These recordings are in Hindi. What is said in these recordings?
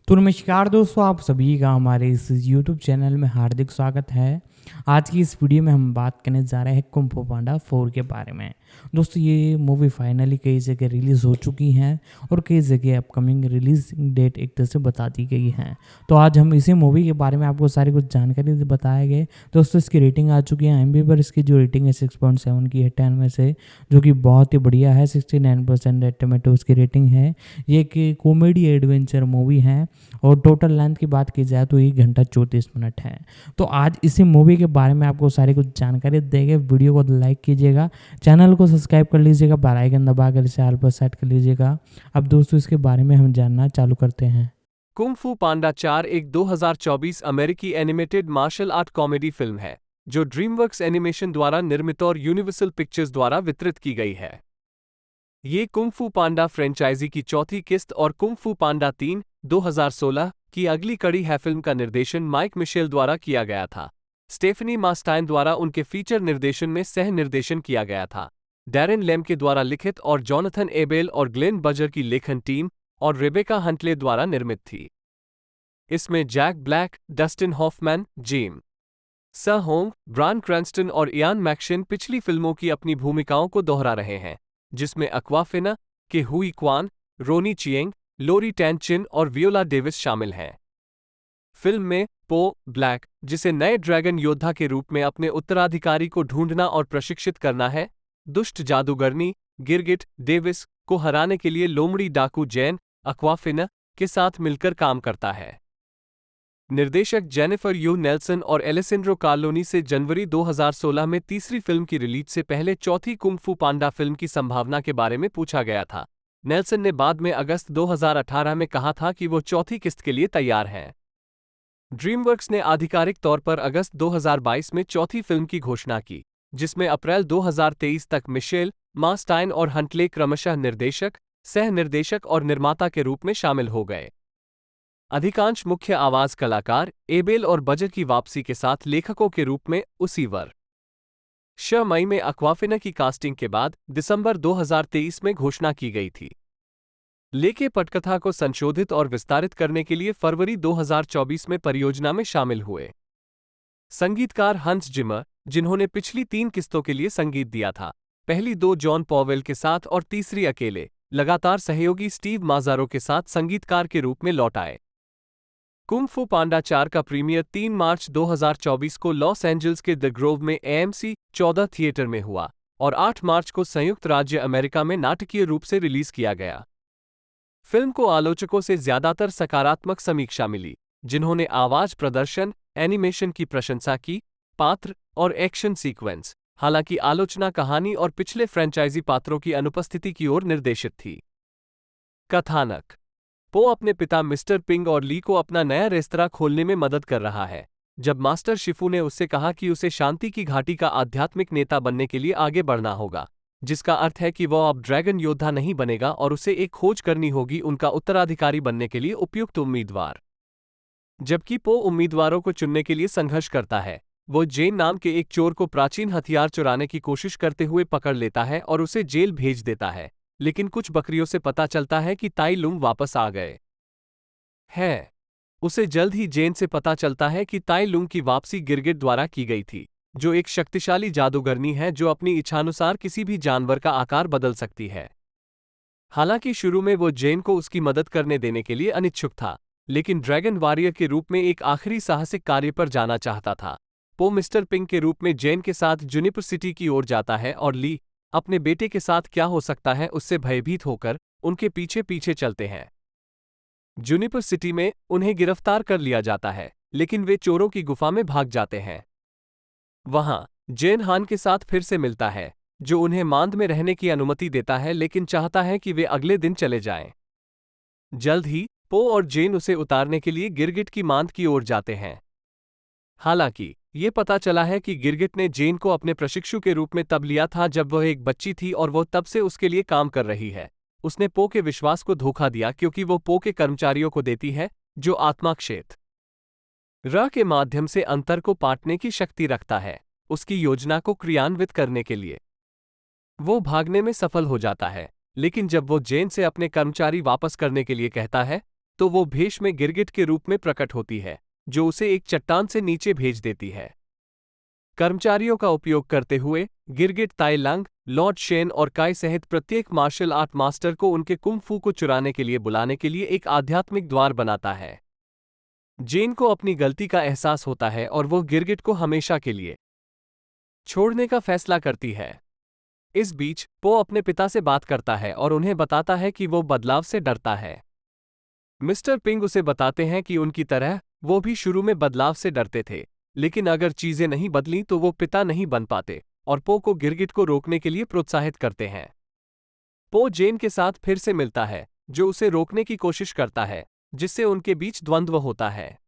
तो नमस्कार दोस्तों, आप सभी का हमारे इस यूट्यूब चैनल में हार्दिक स्वागत है। आज की इस वीडियो में हम बात करने जा रहे हैं कुंग फू पांडा 4 के बारे में। दोस्तों, ये मूवी फाइनली कई जगह रिलीज़ हो चुकी हैं और कई जगह अपकमिंग रिलीज डेट एक तरह से बता दी गई हैं। तो आज हम इसी मूवी के बारे में आपको सारी कुछ जानकारी बताए गए। दोस्तों, इसकी रेटिंग आ चुकी है IMDb पर। इसकी जो रेटिंग है 6.7 की है 10 में से, जो कि बहुत ही बढ़िया है। 69% टोमेटो उसकी रेटिंग है। ये एक कॉमेडी एडवेंचर मूवी है और टोटल लेंथ की बात की जाए तो 1 घंटा 34 मिनट है। तो आज इसी मूवी के बारे में आपको सारी कुछ जानकारी देंगे। वीडियो को लाइक कीजिएगा, चैनल को सब्सक्राइब कर लीजिएगा, बेल आइकन दबाकर इसे ऑल पर सेट कर लीजिएगा। अब दोस्तों, इसके बारे में हम जानना चालू करते हैं। कुंग फू पांडा 4 एक 2024 अमेरिकी animated martial art comedy film है जो ड्रीमवर्क्स एनिमेशन द्वारा निर्मित और यूनिवर्सल पिक्चर्स द्वारा वितरित की गई है। ये कुंग फू पांडा फ्रेंचाइजी की चौथी किस्त और कुंग फू पांडा 3 2016 की अगली कड़ी है। फिल्म का निर्देशन माइक मिशेल द्वारा किया गया था। स्टेफनी मास्टाइन द्वारा उनके फीचर निर्देशन में सह निर्देशन किया गया था। डैरेन लेम के द्वारा लिखित और जॉनथन एबेल और ग्लेन बजर की लेखन टीम और रेबेका हंटले द्वारा निर्मित थी। इसमें Jack Black, Dustin Hoffman, James Hong, Bryan Cranston और इयान मैक्शिन पिछली फिल्मों की अपनी भूमिकाओं को दोहरा रहे हैं, जिसमें अक्वाफिना के हुई क्वान, रोनी चिएंग, लोरी टैनचिन और वियोला डेविस शामिल हैं। फिल्म में पो ब्लैक, जिसे नए ड्रैगन योद्धा के रूप में अपने उत्तराधिकारी को ढूंढना और प्रशिक्षित करना है, दुष्ट जादूगरनी गिरगिट डेविस को हराने के लिए लोमड़ी डाकू जैन अक्वाफिना के साथ मिलकर काम करता है। निर्देशक जेनिफर यू नेल्सन और एलेसेंड्रो कार्लोनी से जनवरी 2016 में तीसरी फिल्म की रिलीज से पहले चौथी कुंग फू पांडा फिल्म की संभावना के बारे में पूछा गया था। नेल्सन ने बाद में अगस्त 2018 में कहा था कि वो चौथी किस्त के लिए तैयार हैं। ड्रीमवर्क्स ने आधिकारिक तौर पर अगस्त 2022 में चौथी फिल्म की घोषणा की, जिसमें अप्रैल 2023 तक मिशेल, मास्टाइन और हंटले क्रमशः निर्देशक, सह निर्देशक और निर्माता के रूप में शामिल हो गए। अधिकांश मुख्य आवाज कलाकार एबेल और बजर की वापसी के साथ लेखकों के रूप में उसी मई में अक्वाफिना की कास्टिंग के बाद दिसंबर 2023 में घोषणा की गई थी। लेके पटकथा को संशोधित और विस्तारित करने के लिए फरवरी 2024 में परियोजना में शामिल हुए। संगीतकार हंस जिमर, जिन्होंने पिछली 3 किस्तों के लिए संगीत दिया था, पहली 2 जॉन पॉवेल के साथ और तीसरी अकेले, लगातार सहयोगी स्टीव माजारो के साथ संगीतकार के रूप में लौट आए। कुंग फू पांडा 4 का प्रीमियर 3 मार्च 2024 को लॉस एंजल्स के द ग्रोव में AMC 14 थिएटर में हुआ और 8 मार्च को संयुक्त राज्य अमेरिका में नाटकीय रूप से रिलीज किया गया। फिल्म को आलोचकों से ज्यादातर सकारात्मक समीक्षा मिली, जिन्होंने आवाज प्रदर्शन, एनिमेशन की प्रशंसा की, पात्र और एक्शन सीक्वेंस। हालांकि आलोचना कहानी और पिछले फ्रेंचाइजी पात्रों की अनुपस्थिति की ओर निर्देशित थी। कथानक: पो अपने पिता मिस्टर पिंग और ली को अपना नया रेस्तरां खोलने में मदद कर रहा है, जब मास्टर शिफू ने उससे कहा कि उसे शांति की घाटी का आध्यात्मिक नेता बनने के लिए आगे बढ़ना होगा, जिसका अर्थ है कि वह अब ड्रैगन योद्धा नहीं बनेगा और उसे एक खोज करनी होगी उनका उत्तराधिकारी बनने के लिए उपयुक्त उम्मीदवार। जबकि पो उम्मीदवारों को चुनने के लिए संघर्ष करता है, वो जेन नाम के एक चोर को प्राचीन हथियार चुराने की कोशिश करते हुए पकड़ लेता है और उसे जेल भेज देता है, लेकिन कुछ बकरियों से पता चलता है कि ताई लुंग वापस आ गए हैं। उसे जल्द ही जेन से पता चलता है कि ताई लुंग की वापसी गिरगिट द्वारा की गई थी, जो एक शक्तिशाली जादूगरनी है जो अपनी इच्छानुसार किसी भी जानवर का आकार बदल सकती है। हालांकि शुरू में वो जेन को उसकी मदद करने देने के लिए अनिच्छुक था, लेकिन ड्रैगन वॉरियर के रूप में एक आखिरी साहसिक कार्य पर जाना चाहता था। पो मिस्टर पिंग के रूप में जेन के साथ जुनिपर सिटी की ओर जाता है और ली, अपने बेटे के साथ क्या हो सकता है उससे भयभीत होकर, उनके पीछे पीछे चलते हैं। जुनिपर सिटी में उन्हें गिरफ्तार कर लिया जाता है, लेकिन वे चोरों की गुफा में भाग जाते हैं। वहां जेन हान के साथ फिर से मिलता है, जो उन्हें मांद में रहने की अनुमति देता है लेकिन चाहता है कि वे अगले दिन चले जाएं। जल्द ही पो और जेन उसे उतारने के लिए गिरगिट की मांद की ओर जाते हैं। हालांकि ये पता चला है कि गिरगिट ने जेन को अपने प्रशिक्षु के रूप में तब लिया था जब वह एक बच्ची थी और वह तब से उसके लिए काम कर रही है। उसने पो के विश्वास को धोखा दिया क्योंकि वो पो के कर्मचारियों को देती है, जो आत्मा क्षेत्र के माध्यम से अंतर को पाटने की शक्ति रखता है, उसकी योजना को क्रियान्वित करने के लिए। वो भागने में सफल हो जाता है, लेकिन जब वो जेन से अपने कर्मचारी वापस करने के लिए कहता है, तो वो भेष में गिरगिट के रूप में प्रकट होती है, जो उसे एक चट्टान से नीचे भेज देती है। कर्मचारियों का उपयोग करते हुए गिरगिट ताई लंग, लॉर्ड शेन और काई सहित प्रत्येक मार्शल आर्ट मास्टर को उनके कुंग फू को चुराने के लिए बुलाने के लिए एक आध्यात्मिक द्वार बनाता है। जेन को अपनी गलती का एहसास होता है और वो गिरगिट को हमेशा के लिए छोड़ने का फैसला करती है। इस बीच पो अपने पिता से बात करता है और उन्हें बताता है कि वो बदलाव से डरता है। मिस्टर पिंग उसे बताते हैं कि उनकी तरह वो भी शुरू में बदलाव से डरते थे, लेकिन अगर चीजें नहीं बदलीं तो वो पिता नहीं बन पाते, और पो को गिरगिट को रोकने के लिए प्रोत्साहित करते हैं। पो जेन के साथ फिर से मिलता है, जो उसे रोकने की कोशिश करता है, जिससे उनके बीच द्वंद्व होता है।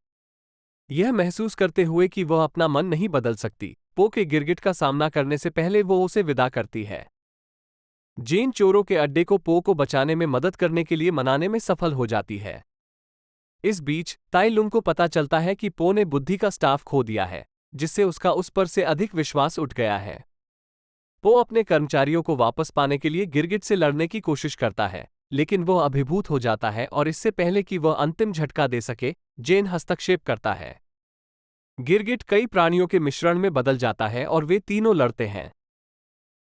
यह महसूस करते हुए कि वह अपना मन नहीं बदल सकती, पो के गिरगिट का सामना करने से पहले वो उसे विदा करती है। जेन चोरों के अड्डे को पो को बचाने में मदद करने के लिए मनाने में सफल हो जाती है। इस बीच ताई लुंग को पता चलता है कि पो ने बुद्धि का स्टाफ खो दिया है, जिससे उसका उस पर से अधिक विश्वास उठ गया है। पो अपने कर्मचारियों को वापस पाने के लिए गिरगिट से लड़ने की कोशिश करता है, लेकिन वह अभिभूत हो जाता है और इससे पहले कि वह अंतिम झटका दे सके, जेन हस्तक्षेप करता है। गिरगिट कई प्राणियों के मिश्रण में बदल जाता है और वे तीनों लड़ते हैं।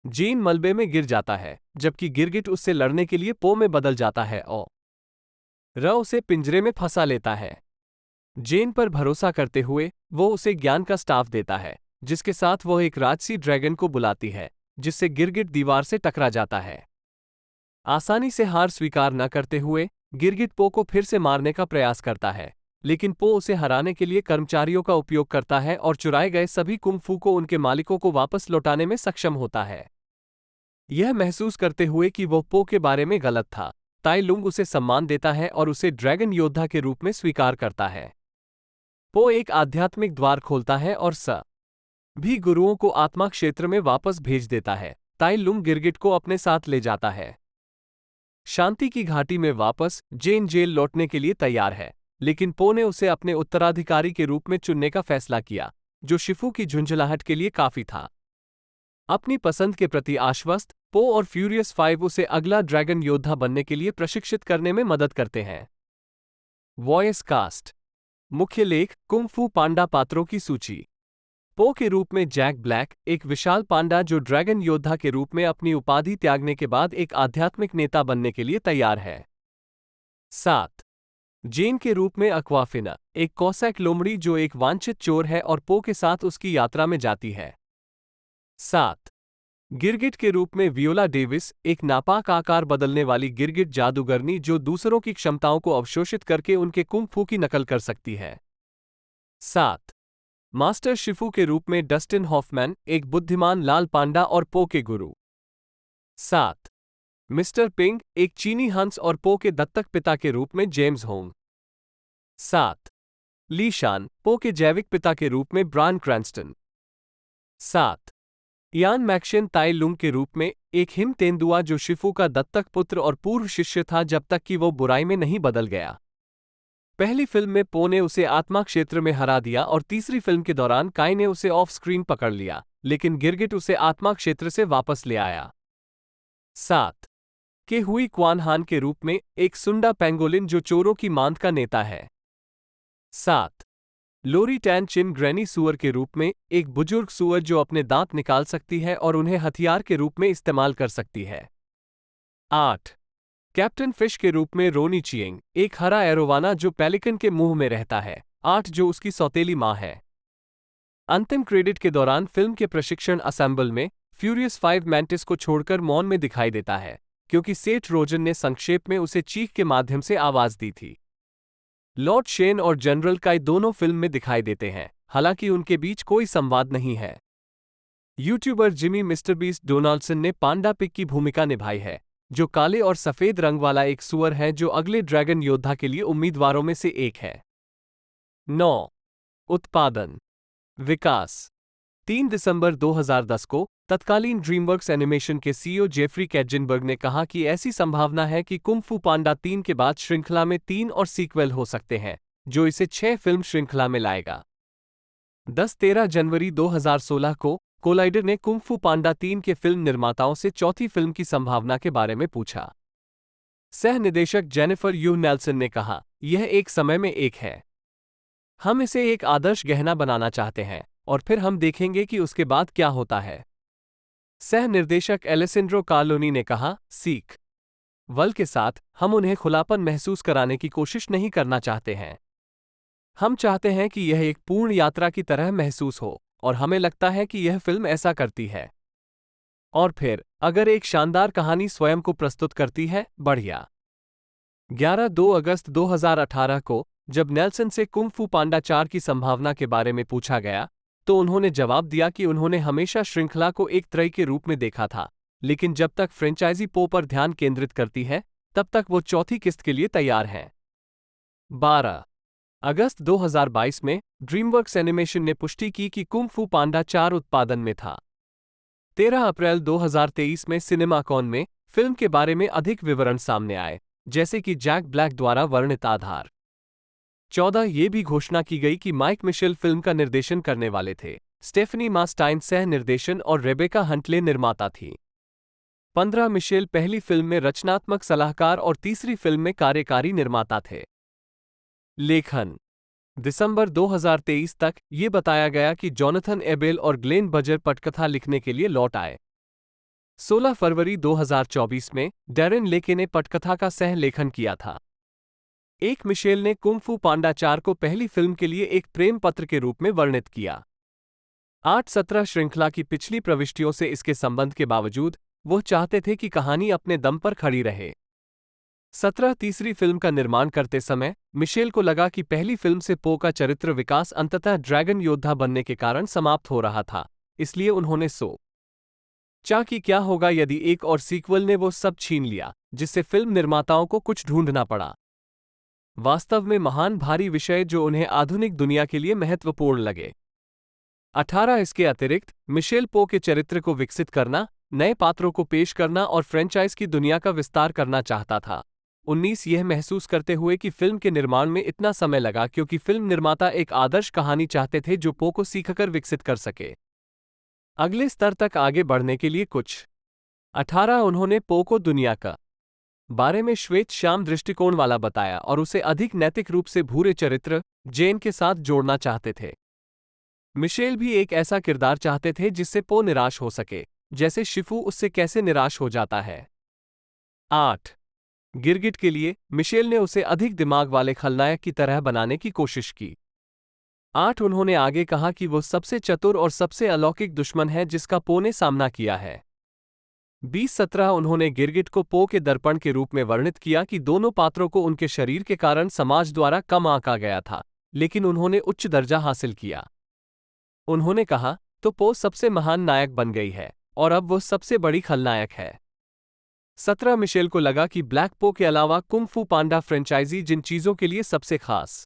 जेन मलबे में गिर जाता है, जबकि गिरगिट उससे लड़ने के लिए पो में बदल जाता है और उसे पिंजरे में फंसा लेता है। जेन पर भरोसा करते हुए वो उसे ज्ञान का स्टाफ देता है, जिसके साथ वह एक राजसी ड्रैगन को बुलाती है, जिससे गिरगिट दीवार से टकरा जाता है। आसानी से हार स्वीकार न करते हुए गिरगिट पो को फिर से मारने का प्रयास करता है, लेकिन पो उसे हराने के लिए कर्मचारियों का उपयोग करता है और चुराए गए सभी कुंग फू को उनके मालिकों को वापस लौटाने में सक्षम होता है। यह महसूस करते हुए कि वह पो के बारे में गलत था, ताई लुंग उसे सम्मान देता है और उसे ड्रैगन योद्धा के रूप में स्वीकार करता है। पो एक आध्यात्मिक द्वार खोलता है और भी गुरुओं को आत्मा क्षेत्र में वापस भेज देता है। ताई लुंग गिरगिट को अपने साथ ले जाता है। शांति की घाटी में वापस जेन जेल लौटने के लिए तैयार है, लेकिन पो ने उसे अपने उत्तराधिकारी के रूप में चुनने का फैसला किया, जो शिफू की झुंझलाहट के लिए काफी था। अपनी पसंद के प्रति आश्वस्त, पो और फ्यूरियस 5 उसे अगला ड्रैगन योद्धा बनने के लिए प्रशिक्षित करने में मदद करते हैं। Voice cast. मुख्य लेख कुंग फू पांडा पात्रों की सूची। पो के रूप में जैक ब्लैक, एक विशाल पांडा जो ड्रैगन योद्धा के रूप में अपनी उपाधि त्यागने के बाद एक आध्यात्मिक नेता बनने के लिए तैयार है। 7. जेन के रूप में अक्वाफिना, एक कॉसैक लोमड़ी जो एक वांछित चोर है और पो के साथ उसकी यात्रा में जाती है। 7. गिरगिट के रूप में वियोला डेविस, एक नापाक आकार बदलने वाली गिरगिट जादूगरनी जो दूसरों की क्षमताओं को अवशोषित करके उनके कुंग फू की नकल कर सकती है। 7. मास्टर शिफू के रूप में डस्टिन हॉफमैन, एक बुद्धिमान लाल पांडा और पो के गुरु। 7. मिस्टर पिंग, एक चीनी हंस और पो के दत्तक पिता के रूप में जेम्स होंग। 7. ली शान, पो के जैविक पिता के रूप में ब्रायन क्रैंस्टन। 7. इयान मैक्शन ताई लुंग के रूप में एक हिम तेंदुआ जो शिफू का दत्तक पुत्र और पूर्व शिष्य था जब तक कि वो बुराई में नहीं बदल गया। पहली फिल्म में पो ने उसे आत्मा क्षेत्र में हरा दिया और तीसरी फिल्म के दौरान काई ने उसे ऑफ स्क्रीन पकड़ लिया, लेकिन गिरगिट उसे आत्मा क्षेत्र से वापस ले आया। 7. के हुई क्वान हान के रूप में एक सुंडा पेंगोलिन जो चोरों की मांद का नेता है। 7. लोरी टैन चिन ग्रैनी सुअर के रूप में एक बुजुर्ग सुअर जो अपने दांत निकाल सकती है और उन्हें हथियार के रूप में इस्तेमाल कर सकती है। 8. कैप्टन फिश के रूप में रोनी चियंग, एक हरा एरोवाना जो पेलिकन के मुंह में रहता है। 8 जो उसकी सौतेली मां है। अंतिम क्रेडिट के दौरान फिल्म के प्रशिक्षण असेंबल में फ्यूरियस 5 मैंटिस को छोड़कर मौन में दिखाई देता है, क्योंकि सेठ रोजन ने संक्षेप में उसे चीख के माध्यम से आवाज दी थी। लॉर्ड शेन और जनरल काई दोनों फिल्म में दिखाई देते हैं, हालांकि उनके बीच कोई संवाद नहीं है। यूट्यूबर जिमी मिस्टरबीस्ट डोनाल्डसन ने पांडा पिग की भूमिका निभाई है, जो काले और सफेद रंग वाला एक सुअर है जो अगले ड्रैगन योद्धा के लिए उम्मीदवारों में से एक है। 9. उत्पादन विकास 3 दिसंबर 2010 को तत्कालीन ड्रीमवर्क्स एनिमेशन के सीईओ जेफरी कैटजिनबर्ग ने कहा कि ऐसी संभावना है कि कुंग फू पांडा 3 के बाद श्रृंखला में 3 और सीक्वल हो सकते हैं, जो इसे 6 फिल्म श्रृंखला में लाएगा। 13 जनवरी 2016 को कोलाइडर ने कुंग फू पांडा 3 के फिल्म निर्माताओं से चौथी फिल्म की संभावना के बारे में पूछा। सह निदेशक जेनिफर यू नेल्सन ने कहा, यह एक समय में एक है। हम इसे एक आदर्श गहना बनाना चाहते हैं और फिर हम देखेंगे कि उसके बाद क्या होता है। सह निर्देशक एलेसेंड्रो कार्लोनी ने कहा, सीख वल के साथ हम उन्हें खुलापन महसूस कराने की कोशिश नहीं करना चाहते हैं। हम चाहते हैं कि यह एक पूर्ण यात्रा की तरह महसूस हो और हमें लगता है कि यह फिल्म ऐसा करती है। और फिर अगर एक शानदार कहानी स्वयं को प्रस्तुत करती है, बढ़िया। 2 अगस्त 2018 को जब नेल्सन से कुंग फू पांडा 4 की संभावना के बारे में पूछा गया तो उन्होंने जवाब दिया कि उन्होंने हमेशा श्रृंखला को एक त्रयी के रूप में देखा था, लेकिन जब तक फ्रेंचाइजी पो पर ध्यान केंद्रित करती है तब तक वो चौथी किस्त के लिए तैयार हैं। 12 अगस्त 2022 में ड्रीमवर्क्स एनिमेशन ने पुष्टि की कि कुंग फू पांडा 4 उत्पादन में था। 13 अप्रैल 2023 में सिनेमाकॉन में फिल्म के बारे में अधिक विवरण सामने आए, जैसे कि जैक ब्लैक द्वारा वर्णित आधार। 14 ये भी घोषणा की गई कि माइक मिशेल फिल्म का निर्देशन करने वाले थे, स्टेफनी मास्टाइन सह निर्देशन और रेबेका हंटले निर्माता थी। 15 मिशेल पहली फिल्म में रचनात्मक सलाहकार और तीसरी फिल्म में कार्यकारी निर्माता थे। लेखन दिसंबर 2023 तक ये बताया गया कि जोनाथन एबेल और ग्लेन बजर पटकथा लिखने के लिए लौट आए। 16 फरवरी 2024 में डैरेन लेके ने पटकथा का सह लेखन किया था। एक मिशेल ने कुंग फू पांडा 4 को पहली फिल्म के लिए एक प्रेम पत्र के रूप में वर्णित किया। 8-17 श्रृंखला की पिछली प्रविष्टियों से इसके संबंध के बावजूद वो चाहते थे कि कहानी अपने दम पर खड़ी रहे। 17 तीसरी फिल्म का निर्माण करते समय मिशेल को लगा कि पहली फिल्म से पो का चरित्र विकास अंततः ड्रैगन योद्धा बनने के कारण समाप्त हो रहा था, इसलिए उन्होंने सोचा कि क्या होगा यदि एक और सीक्वल ने वो सब छीन लिया, जिससे फिल्म निर्माताओं को कुछ ढूंढना पड़ा। वास्तव में महान भारी विषय जो उन्हें आधुनिक दुनिया के लिए महत्वपूर्ण लगे। 18 इसके अतिरिक्त मिशेल पो के चरित्र को विकसित करना, नए पात्रों को पेश करना और फ्रेंचाइज की दुनिया का विस्तार करना चाहता था। 19 यह महसूस करते हुए कि फिल्म के निर्माण में इतना समय लगा क्योंकि फिल्म निर्माता एक आदर्श कहानी चाहते थे जो पो को सीखकर विकसित कर सके अगले स्तर तक आगे बढ़ने के लिए कुछ। 18 उन्होंने पो को दुनिया का बारे में श्वेत श्याम दृष्टिकोण वाला बताया और उसे अधिक नैतिक रूप से भूरे चरित्र जेन के साथ जोड़ना चाहते थे। मिशेल भी एक ऐसा किरदार चाहते थे जिससे पो निराश हो सके, जैसे शिफू उससे कैसे निराश हो जाता है। 8 गिरगिट के लिए मिशेल ने उसे अधिक दिमाग वाले खलनायक की तरह बनाने की कोशिश की। 8 उन्होंने आगे कहा कि वो सबसे चतुर और सबसे अलौकिक दुश्मन है जिसका पो ने सामना किया है। 20-17 उन्होंने गिरगिट को पो के दर्पण के रूप में वर्णित किया कि दोनों पात्रों को उनके शरीर के कारण समाज द्वारा कम आंका गया था, लेकिन उन्होंने उच्च दर्जा हासिल किया। उन्होंने कहा, तो पो सबसे महान नायक बन गई है और अब वो सबसे बड़ी खलनायक है। 17 मिशेल को लगा कि ब्लैक पो के अलावा कुंग फू पांडा फ्रेंचाइजी जिन चीजों के लिए सबसे खास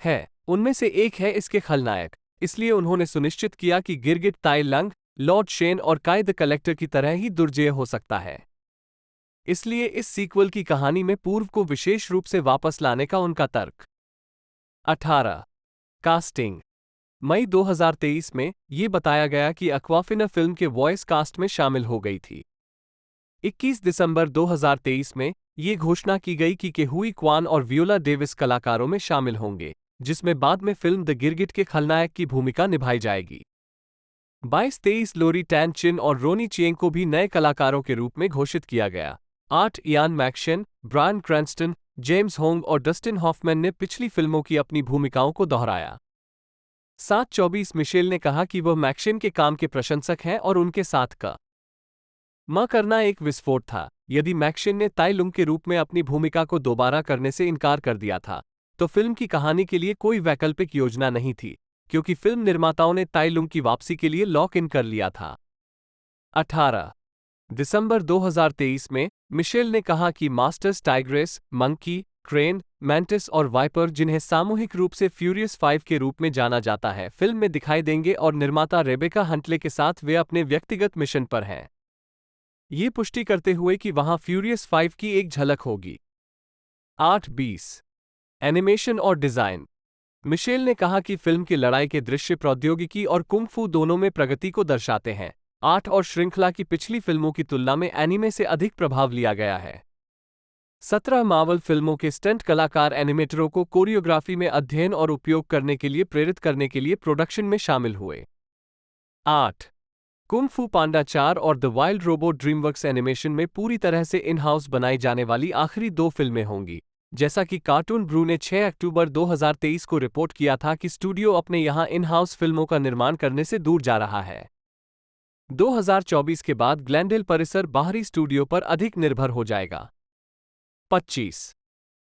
है उनमें से एक है इसके खलनायक, इसलिए उन्होंने सुनिश्चित किया कि गिरगिट ताई लंग, लॉर्ड शेन और काई द कलेक्टर की तरह ही दुर्जेय हो सकता है। इसलिए इस सीक्वल की कहानी में पूर्व को विशेष रूप से वापस लाने का उनका तर्क। 18 कास्टिंग मई 2023 में ये बताया गया कि अक्वाफिना फिल्म के वॉइस कास्ट में शामिल हो गई थी। 21 दिसंबर 2023 में ये घोषणा की गई कि केहुई क्वान और वियोला डेविस कलाकारों में शामिल होंगे, जिसमें बाद में फिल्म द गिरगिट के खलनायक की भूमिका निभाई जाएगी। 22-23 लोरी टैन चिन और रोनी चिएंग को भी नए कलाकारों के रूप में घोषित किया गया। 8 Ian McShane, Bryan Cranston, James Hong और डस्टिन हॉफमैन ने पिछली फिल्मों की अपनी भूमिकाओं को दोहराया। 7-24 मिशेल ने कहा कि वह मैक्शन के काम के प्रशंसक हैं और उनके साथ का करना एक विस्फोट था। यदि मैक्शन ने ताई लुंग के रूप में अपनी भूमिका को दोबारा करने से इनकार कर दिया था, तो फिल्म की कहानी के लिए कोई वैकल्पिक योजना नहीं थी, क्योंकि फिल्म निर्माताओं ने ताई लुंग की वापसी के लिए लॉक इन कर लिया था। 18 दिसंबर 2023 में मिशेल ने कहा कि masters tigress, monkey, crane, mantis और वाइपर, जिन्हें सामूहिक रूप से फ्यूरियस 5 के रूप में जाना जाता है, फिल्म में दिखाई देंगे और निर्माता रेबेका हंटले के साथ वे अपने व्यक्तिगत मिशन पर हैं। ये पुष्टि करते हुए कि वहां फ्यूरियस 5 की एक झलक होगी। 8-20 एनिमेशन और डिजाइन मिशेल ने कहा कि फिल्म की लड़ाई के दृश्य प्रौद्योगिकी और कुंग फू दोनों में प्रगति को दर्शाते हैं। 8 और श्रृंखला की पिछली फिल्मों की तुलना में एनीमे से अधिक प्रभाव लिया गया है। 17 मार्वल फिल्मों के स्टंट कलाकार एनिमेटरों को कोरियोग्राफी में अध्ययन और उपयोग करने के लिए प्रेरित करने के लिए प्रोडक्शन में शामिल हुए। 8 कुंग फू पांडा 4 और the wild robot DreamWorks animation में पूरी तरह से इन हाउस बनाई जाने वाली आखिरी 2 फिल्में होंगी। जैसा कि कार्टून ब्रू ने 6 अक्टूबर 2023 को रिपोर्ट किया था कि स्टूडियो अपने यहां इन हाउस फिल्मों का निर्माण करने से दूर जा रहा है। 2024 के बाद ग्लेंडेल परिसर बाहरी स्टूडियो पर अधिक निर्भर हो जाएगा। 25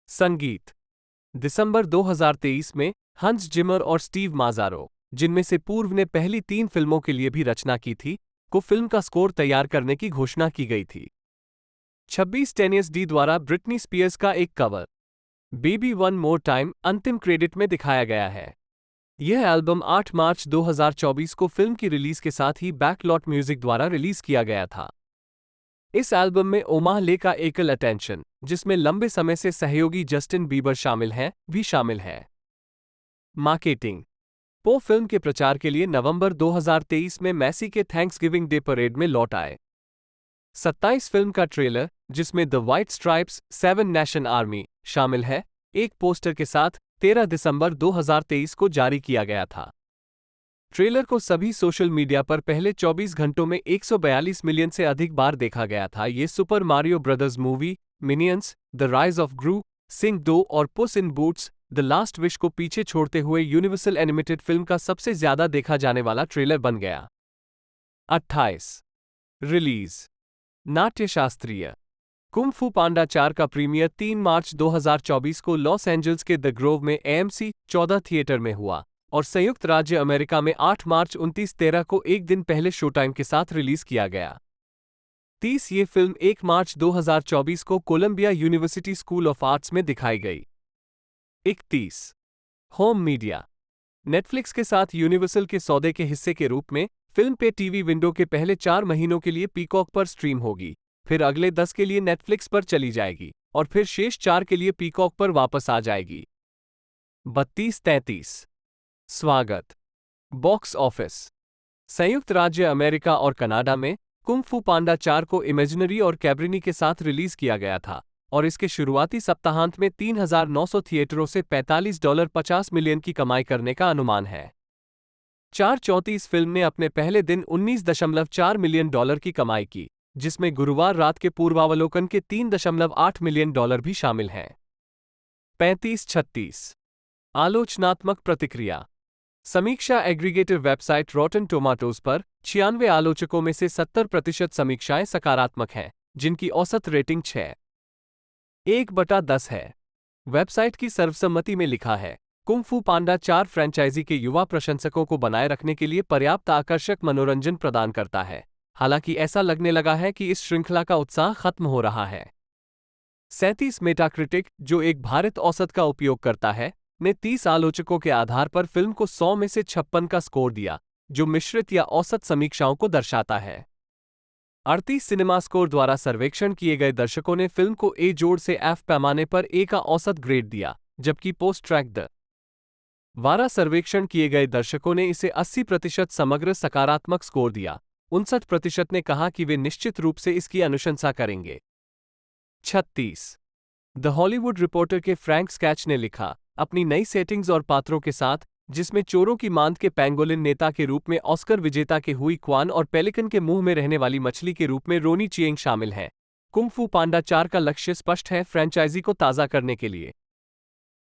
संगीत। दिसंबर 2023 में हंस जिमर और स्टीव माजारो, जिनमें से पूर्व ने पहली 3 फिल्मों के लिए भी रचना की थी, को फिल्म का स्कोर तैयार करने की घोषणा की गई थी। 26 टेनियस डी द्वारा ब्रिटनी स्पीयर्स का एक cover baby one more time अंतिम क्रेडिट में दिखाया गया है। यह एल्बम 8 मार्च 2024 को फिल्म की रिलीज के साथ ही बैकलॉट म्यूजिक द्वारा रिलीज किया गया था। इस एल्बम में ओमाह ले का एकल अटेंशन, जिसमें लंबे समय से सहयोगी जस्टिन बीबर शामिल हैं, भी शामिल है। मार्केटिंग। पो फिल्म के प्रचार के लिए नवंबर 2023 में मैसी के थैंक्सगिविंग डे परेड में लौट आए। 27 फिल्म का ट्रेलर, जिसमें the white stripes 7 nation army शामिल है, एक पोस्टर के साथ 13 दिसंबर 2023 को जारी किया गया था। ट्रेलर को सभी सोशल मीडिया पर पहले 24 घंटों में 142 मिलियन से अधिक बार देखा गया था। ये super Mario brothers movie, Minions, the rise of Gru, sing 2 और Puss in boots the last wish को पीछे छोड़ते हुए यूनिवर्सल एनिमेटेड फिल्म का सबसे ज्यादा देखा जाने वाला ट्रेलर बन गया। 28 रिलीज। नाट्यशास्त्रीय। कुंग फू पांडा 4 का प्रीमियर 3 मार्च 2024 को लॉस एंजल्स के द ग्रोव में AMC 14 थिएटर में हुआ और संयुक्त राज्य अमेरिका में 8 मार्च 29-13 को एक दिन पहले शोटाइम के साथ रिलीज किया गया। 30 ये फिल्म 1 मार्च 2024 को Columbia University School of Arts में दिखाई गई। 31 होम मीडिया। नेटफ्लिक्स के साथ यूनिवर्सल के सौदे के हिस्से के रूप में फिल्म पे टीवी विंडो के पहले 4 महीनों के लिए पीकॉक पर स्ट्रीम होगी, फिर अगले 10 के लिए नेटफ्लिक्स पर चली जाएगी और फिर शेष 4 के लिए पीकॉक पर वापस आ जाएगी। 32-33 स्वागत। Box office. संयुक्त राज्य अमेरिका और कनाडा में कुंग फू पांडा 4 को इमेजिनरी और कैब्रिनी के साथ रिलीज किया गया था और इसके शुरुआती सप्ताहांत में 3,900 थिएटरों से $45.50 मिलियन की कमाई करने का अनुमान है। 4/34 फिल्म ने अपने पहले दिन $19.4 मिलियन की कमाई की, जिसमें गुरुवार रात के पूर्वावलोकन के $3.8 मिलियन भी शामिल हैं। 35-36 आलोचनात्मक प्रतिक्रिया। समीक्षा एग्रीगेटर वेबसाइट रॉटन टोमाटोज पर 96 आलोचकों में से 70% समीक्षाएं सकारात्मक हैं, जिनकी औसत रेटिंग 6/10 है। वेबसाइट की सर्वसम्मति में लिखा है, कुंग फू पांडा 4 फ्रेंचाइजी के युवा प्रशंसकों को बनाए रखने के लिए पर्याप्त आकर्षक मनोरंजन प्रदान करता है। हालांकि ऐसा लगने लगा है कि इस श्रृंखला का उत्साह खत्म हो रहा है। 37 मेटाक्रिटिक, जो एक भारित औसत का उपयोग करता है, ने 30 आलोचकों के आधार पर फिल्म को 100 में से 56 का स्कोर दिया, जो मिश्रित या औसत समीक्षाओं को दर्शाता है। 38 सिनेमा स्कोर द्वारा सर्वेक्षण किए गए दर्शकों ने फिल्म को A जोड़ से F पैमाने पर A का औसत ग्रेड दिया, जबकि पोस्ट ट्रैक द 12 सर्वेक्षण किए गए दर्शकों ने इसे 80% समग्र सकारात्मक स्कोर दिया। 59% ने कहा कि वे निश्चित रूप से इसकी अनुशंसा करेंगे। 36 द हॉलीवुड रिपोर्टर के फ्रैंक स्कैच ने लिखा, अपनी नई सेटिंग्स और पात्रों के साथ, जिसमें चोरों की मांद के पेंगोलिन नेता के रूप में ऑस्कर विजेता के हुई क्वान और पेलिकन के मुंह में रहने वाली मछली के रूप में रोनी चिएंग शामिल हैं। कुंग फू पांडा 4 का लक्ष्य स्पष्ट है, फ्रेंचाइजी को ताज़ा करने के लिए।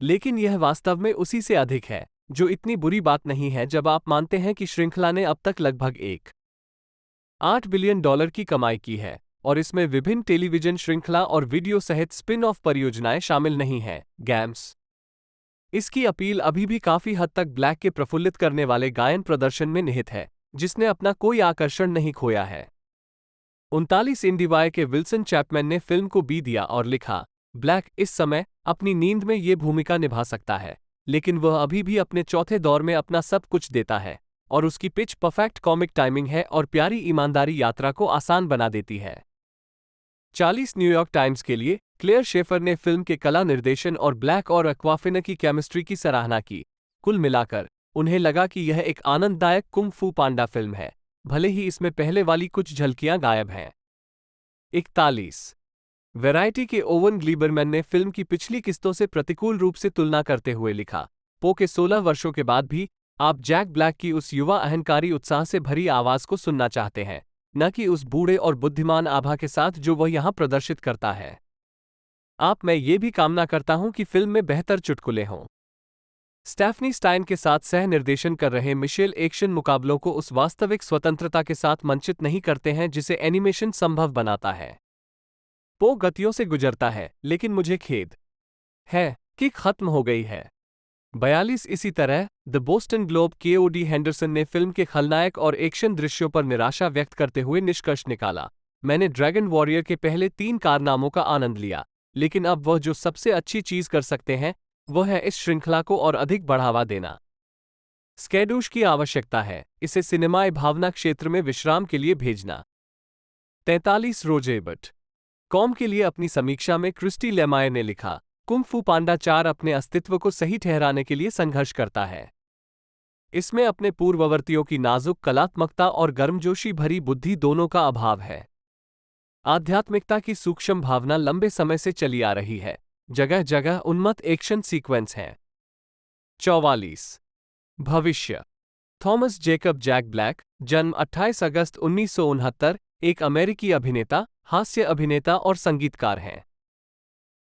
लेकिन यह वास्तव में उसी से अधिक है, जो इतनी बुरी बात नहीं है जब आप मानते हैं कि श्रृंखला ने अब तक लगभग $1.8 बिलियन की कमाई की है और इसमें विभिन्न टेलीविजन श्रृंखला और वीडियो सहित स्पिन ऑफ परियोजनाएं शामिल नहीं हैं। गेम्स। इसकी अपील अभी भी काफी हद तक ब्लैक के प्रफुल्लित करने वाले गायन प्रदर्शन में निहित है, जिसने अपना कोई आकर्षण नहीं खोया है। 39 इंडिवाय के विल्सन चैपमैन ने फिल्म को B दिया और लिखा, ब्लैक इस समय अपनी नींद में ये भूमिका निभा सकता है, लेकिन वह अभी भी अपने चौथे दौर में अपना सब कुछ देता है और उसकी पिच परफेक्ट कॉमिक टाइमिंग है और प्यारी ईमानदारी यात्रा को आसान बना देती है। 40 न्यूयॉर्क टाइम्स के लिए क्लेयर शेफर ने फिल्म के कला निर्देशन और ब्लैक और एक्वाफिना की केमिस्ट्री की सराहना की। कुल मिलाकर उन्हें लगा कि यह एक आनंददायक कुंग फू पांडा फिल्म है, भले ही इसमें पहले वाली कुछ झलकियां गायब हैं। 41 वैरायटी के ओवन ग्लीबरमैन ने फिल्म की पिछली किस्तों से प्रतिकूल रूप से तुलना करते हुए लिखा, पो के 16 वर्षों के बाद भी आप जैक ब्लैक की उस युवा अहंकारी उत्साह से भरी आवाज को सुनना चाहते हैं, न कि उस बूढ़े और बुद्धिमान आभा के साथ जो वह यहां प्रदर्शित करता है। मैं ये भी कामना करता हूं कि फिल्म में बेहतर चुटकुले हों। स्टेफनी स्टाइन के साथ सह निर्देशन कर रहे मिशेल एक्शन मुकाबलों को उस वास्तविक स्वतंत्रता के साथ मंचित नहीं करते हैं जिसे एनिमेशन संभव बनाता है। पो गतियों से गुजरता है, लेकिन मुझे खेद है कि खत्म हो गई है। 42 इसी तरह द बोस्टन ग्लोब के हेंडरसन ने फिल्म के खलनायक और एक्शन दृश्यों पर निराशा व्यक्त करते हुए निष्कर्ष निकाला, मैंने ड्रैगन वॉरियर के पहले 3 कारनामों का आनंद लिया, लेकिन अब वह जो सबसे अच्छी चीज कर सकते हैं वह है इस श्रृंखला को और अधिक बढ़ावा देना। स्कैडूश की आवश्यकता है, इसे सिनेमाई भावना क्षेत्र में विश्राम के लिए भेजना। 43 रोजेबट कॉम के लिए अपनी समीक्षा में क्रिस्टी लेमायर ने लिखा, कुंग फू पांडा 4 अपने अस्तित्व को सही ठहराने के लिए संघर्ष करता है। इसमें अपने पूर्ववर्तियों की नाजुक कलात्मकता और गर्मजोशी भरी बुद्धि दोनों का अभाव है। आध्यात्मिकता की सूक्ष्म भावना लंबे समय से चली आ रही है, जगह जगह उन्मत्त एक्शन सीक्वेंस हैं। 44 भविष्य थॉमस जेकब जैक ब्लैक, जन्म 28 अगस्त 1969, एक अमेरिकी अभिनेता, हास्य अभिनेता और संगीतकार हैं।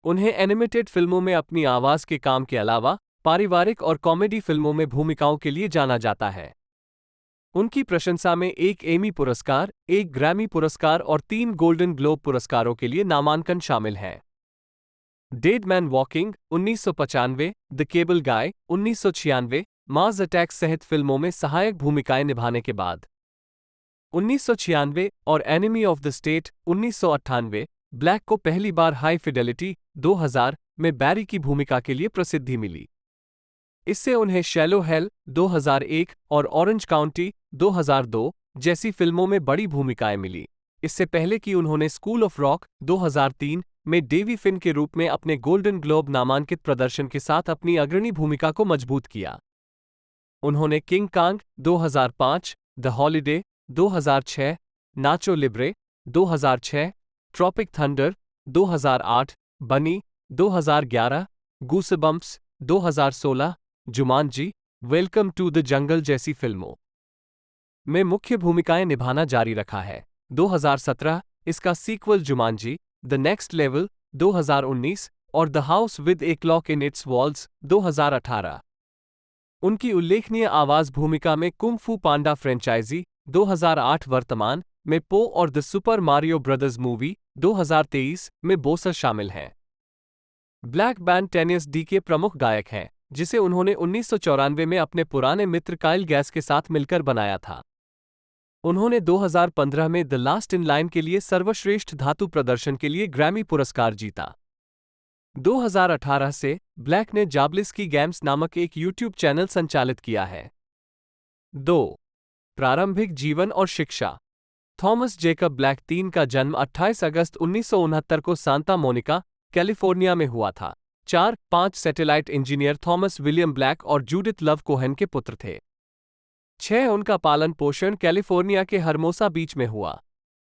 उन्हें एनिमेटेड फिल्मों में अपनी आवाज के काम के अलावा पारिवारिक और कॉमेडी फिल्मों में भूमिकाओं के लिए जाना जाता है। उनकी प्रशंसा में 1 एमी पुरस्कार, 1 ग्रैमी पुरस्कार और 3 गोल्डन ग्लोब पुरस्कारों के लिए नामांकन शामिल हैं। Dead man walking 1995, the cable guy 1996, Mars attack सहित फिल्मों में सहायक भूमिकाएं निभाने के बाद 1996 और enemy of the state 1998, black को पहली बार हाई फिडेलिटी 2000 में बैरी की भूमिका के लिए प्रसिद्धि मिली। इससे उन्हें शैलो हेल 2001 और ऑरेंज काउंटी 2002 जैसी फिल्मों में बड़ी भूमिकाएं मिली। इससे पहले कि उन्होंने स्कूल ऑफ रॉक 2003 में डेवी फिन के रूप में अपने गोल्डन ग्लोब नामांकित प्रदर्शन के साथ अपनी अग्रणी भूमिका को मजबूत किया। उन्होंने King Kong 2005, the holiday 2006, Nacho Libre 2006, Tropic Thunder 2008, Bernie 2011, Goosebumps 2016, Jumanji, welcome to the jungle जैसी फिल्मों में मुख्य भूमिकाएं निभाना जारी रखा है। 2017 इसका sequel Jumanji, the next level 2019 और the house with a clock in its walls 2018। उनकी उल्लेखनीय आवाज भूमिका में कुंग फू पांडा फ्रेंचाइजी 2008 वर्तमान में पो और the super Mario brothers movie 2023 में बोसर शामिल हैं। ब्लैक बैंड टेनियस डी के प्रमुख गायक हैं, जिसे उन्होंने 1994 में अपने पुराने मित्र काइल गैस के साथ मिलकर बनाया था। उन्होंने 2015 में द लास्ट इन लाइन के लिए सर्वश्रेष्ठ धातु प्रदर्शन के लिए ग्रैमी पुरस्कार जीता। 2018 से ब्लैक ने जाब्लिस्की गेम्स नामक एक यूट्यूब चैनल संचालित किया है। 2. प्रारंभिक जीवन और शिक्षा थॉमस जेकब ब्लैक 3 का जन्म 28 अगस्त 1969 को सांता मोनिका, कैलिफोर्निया में हुआ था। 4-5 satellite engineer Thomas William black और जूडिथ लव कोहेन के पुत्र थे। 6 उनका पालन पोषण कैलिफोर्निया के हर्मोसा बीच में हुआ।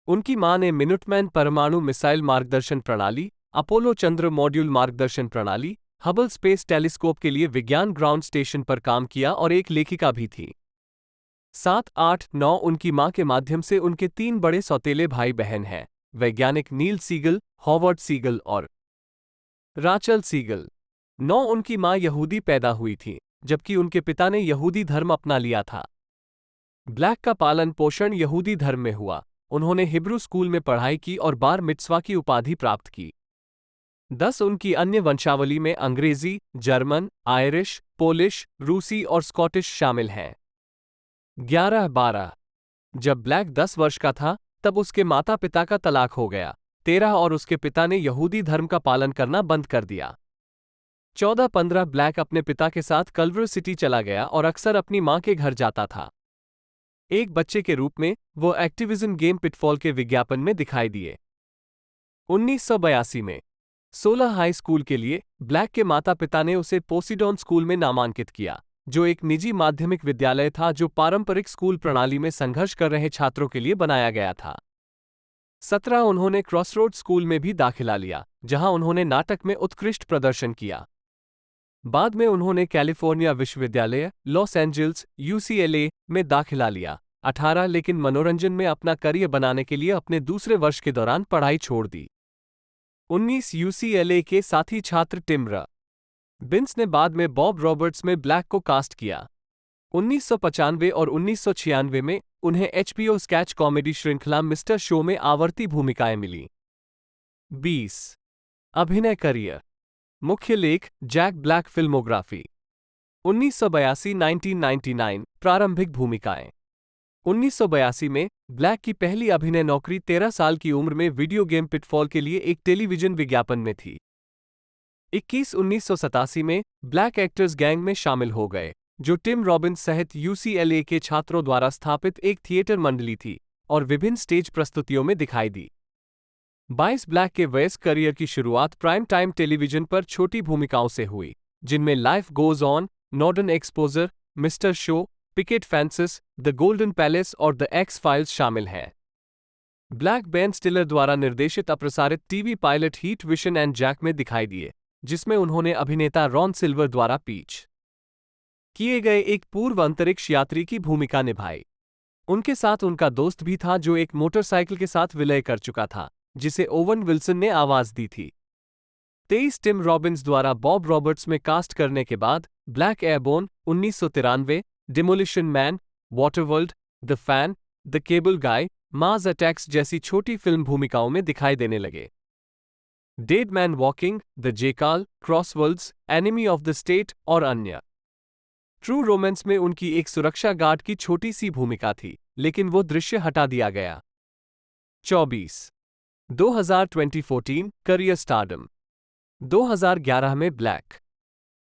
उनकी मां ने मिनुटमैन परमाणु मिसाइल मार्गदर्शन प्रणाली, अपोलो चंद्र मॉड्यूल मार्गदर्शन प्रणाली, हबल स्पेस टेलीस्कोप के लिए विज्ञान ग्राउंड स्टेशन पर काम किया और एक लेखिका भी थी। 7, 8, 9 उनकी मां के माध्यम से उनके 3 बड़े सौतेले भाई बहन हैं, वैज्ञानिक नील सीगल, हॉवर्ड सीगल और राचल सीगल। 9 उनकी मां यहूदी पैदा हुई थी, जबकि उनके पिता ने यहूदी धर्म अपना लिया था। ब्लैक का पालन पोषण यहूदी धर्म में हुआ। उन्होंने हिब्रू स्कूल में पढ़ाई की और बार मित्सवा की उपाधि प्राप्त की। 10 उनकी अन्य वंशावली में अंग्रेजी, जर्मन, आयरिश, पोलिश, रूसी और स्कॉटिश शामिल हैं। 11-12 जब ब्लैक 10 वर्ष का था, तब उसके माता पिता का तलाक हो गया। 13 और उसके पिता ने यहूदी धर्म का पालन करना बंद कर दिया। 14-15 ब्लैक अपने पिता के साथ कल्वर सिटी चला गया और अक्सर अपनी मां के घर जाता था। एक बच्चे के रूप में वो एक्टिविजन गेम पिटफॉल के विज्ञापन में दिखाई दिए। 1982 में 16 हाई स्कूल के लिए ब्लैक के माता पिता ने उसे पोसिडॉन स्कूल में नामांकित किया, जो एक निजी माध्यमिक विद्यालय था जो पारंपरिक स्कूल प्रणाली में संघर्ष कर रहे छात्रों के लिए बनाया गया था। 17 उन्होंने क्रॉसरोड स्कूल में भी दाखिला लिया, जहां उन्होंने नाटक में उत्कृष्ट प्रदर्शन किया। बाद में उन्होंने कैलिफोर्निया विश्वविद्यालय, लॉस एंजल्स, UCLA में दाखिला लिया। 18 लेकिन मनोरंजन में अपना करियर बनाने के लिए अपने दूसरे वर्ष के दौरान पढ़ाई छोड़ दी। 19 UCLA के साथी छात्र टिम रॉबिन्स ने बाद में बॉब रॉबर्ट्स में ब्लैक को कास्ट किया। 1995 और 1996 में उन्हें HBO स्केच कॉमेडी श्रृंखला मिस्टर शो में आवर्ती भूमिकाएं मिली। 20 अभिनय करियर। मुख्य लेख जैक ब्लैक फिल्मोग्राफी। 1982-1999 प्रारंभिक भूमिकाएं। 1982 में ब्लैक की पहली अभिनय नौकरी 13 साल की उम्र में वीडियो गेम पिटफॉल के लिए एक टेलीविजन विज्ञापन में थी। 21 1987 में ब्लैक एक्टर्स गैंग में शामिल हो गए, जो टिम रॉबिन्स सहित UCLA के छात्रों द्वारा स्थापित एक थिएटर मंडली थी और विभिन्न स्टेज प्रस्तुतियों में दिखाई दी। 22 ब्लैक के वयस्क करियर की शुरुआत प्राइम टाइम टेलीविजन पर छोटी भूमिकाओं से हुई, जिनमें life goes on, northern exposure, mister show, picket fences, the golden palace और द एक्स फाइल्स शामिल हैं। ब्लैक बेन स्टिलर द्वारा निर्देशित अप्रसारित TV pilot heat vision and Jack में दिखाई दिए, जिसमें उन्होंने अभिनेता रॉन सिल्वर द्वारा पीच किए गए एक पूर्व अंतरिक्ष यात्री की भूमिका निभाई। उनके साथ उनका दोस्त भी था जो एक मोटरसाइकिल के साथ विलय कर चुका था, जिसे ओवन विल्सन ने आवाज दी थी। 23 टिम रॉबिन्स द्वारा बॉब रॉबर्ट्स में कास्ट करने के बाद Black airborne 1993, demolition man, waterworld, the fan, the cable guy, Mars attacks जैसी छोटी फिल्म भूमिकाओं में दिखाई देने लगे। Dead man walking, the jackal, crossworlds, enemy of the state और अन्य। ट्रू रोमांस में उनकी एक सुरक्षा गार्ड की छोटी सी भूमिका थी, लेकिन वो दृश्य हटा दिया गया। 24 2014 करियर स्टारडम। 2011 में ब्लैक।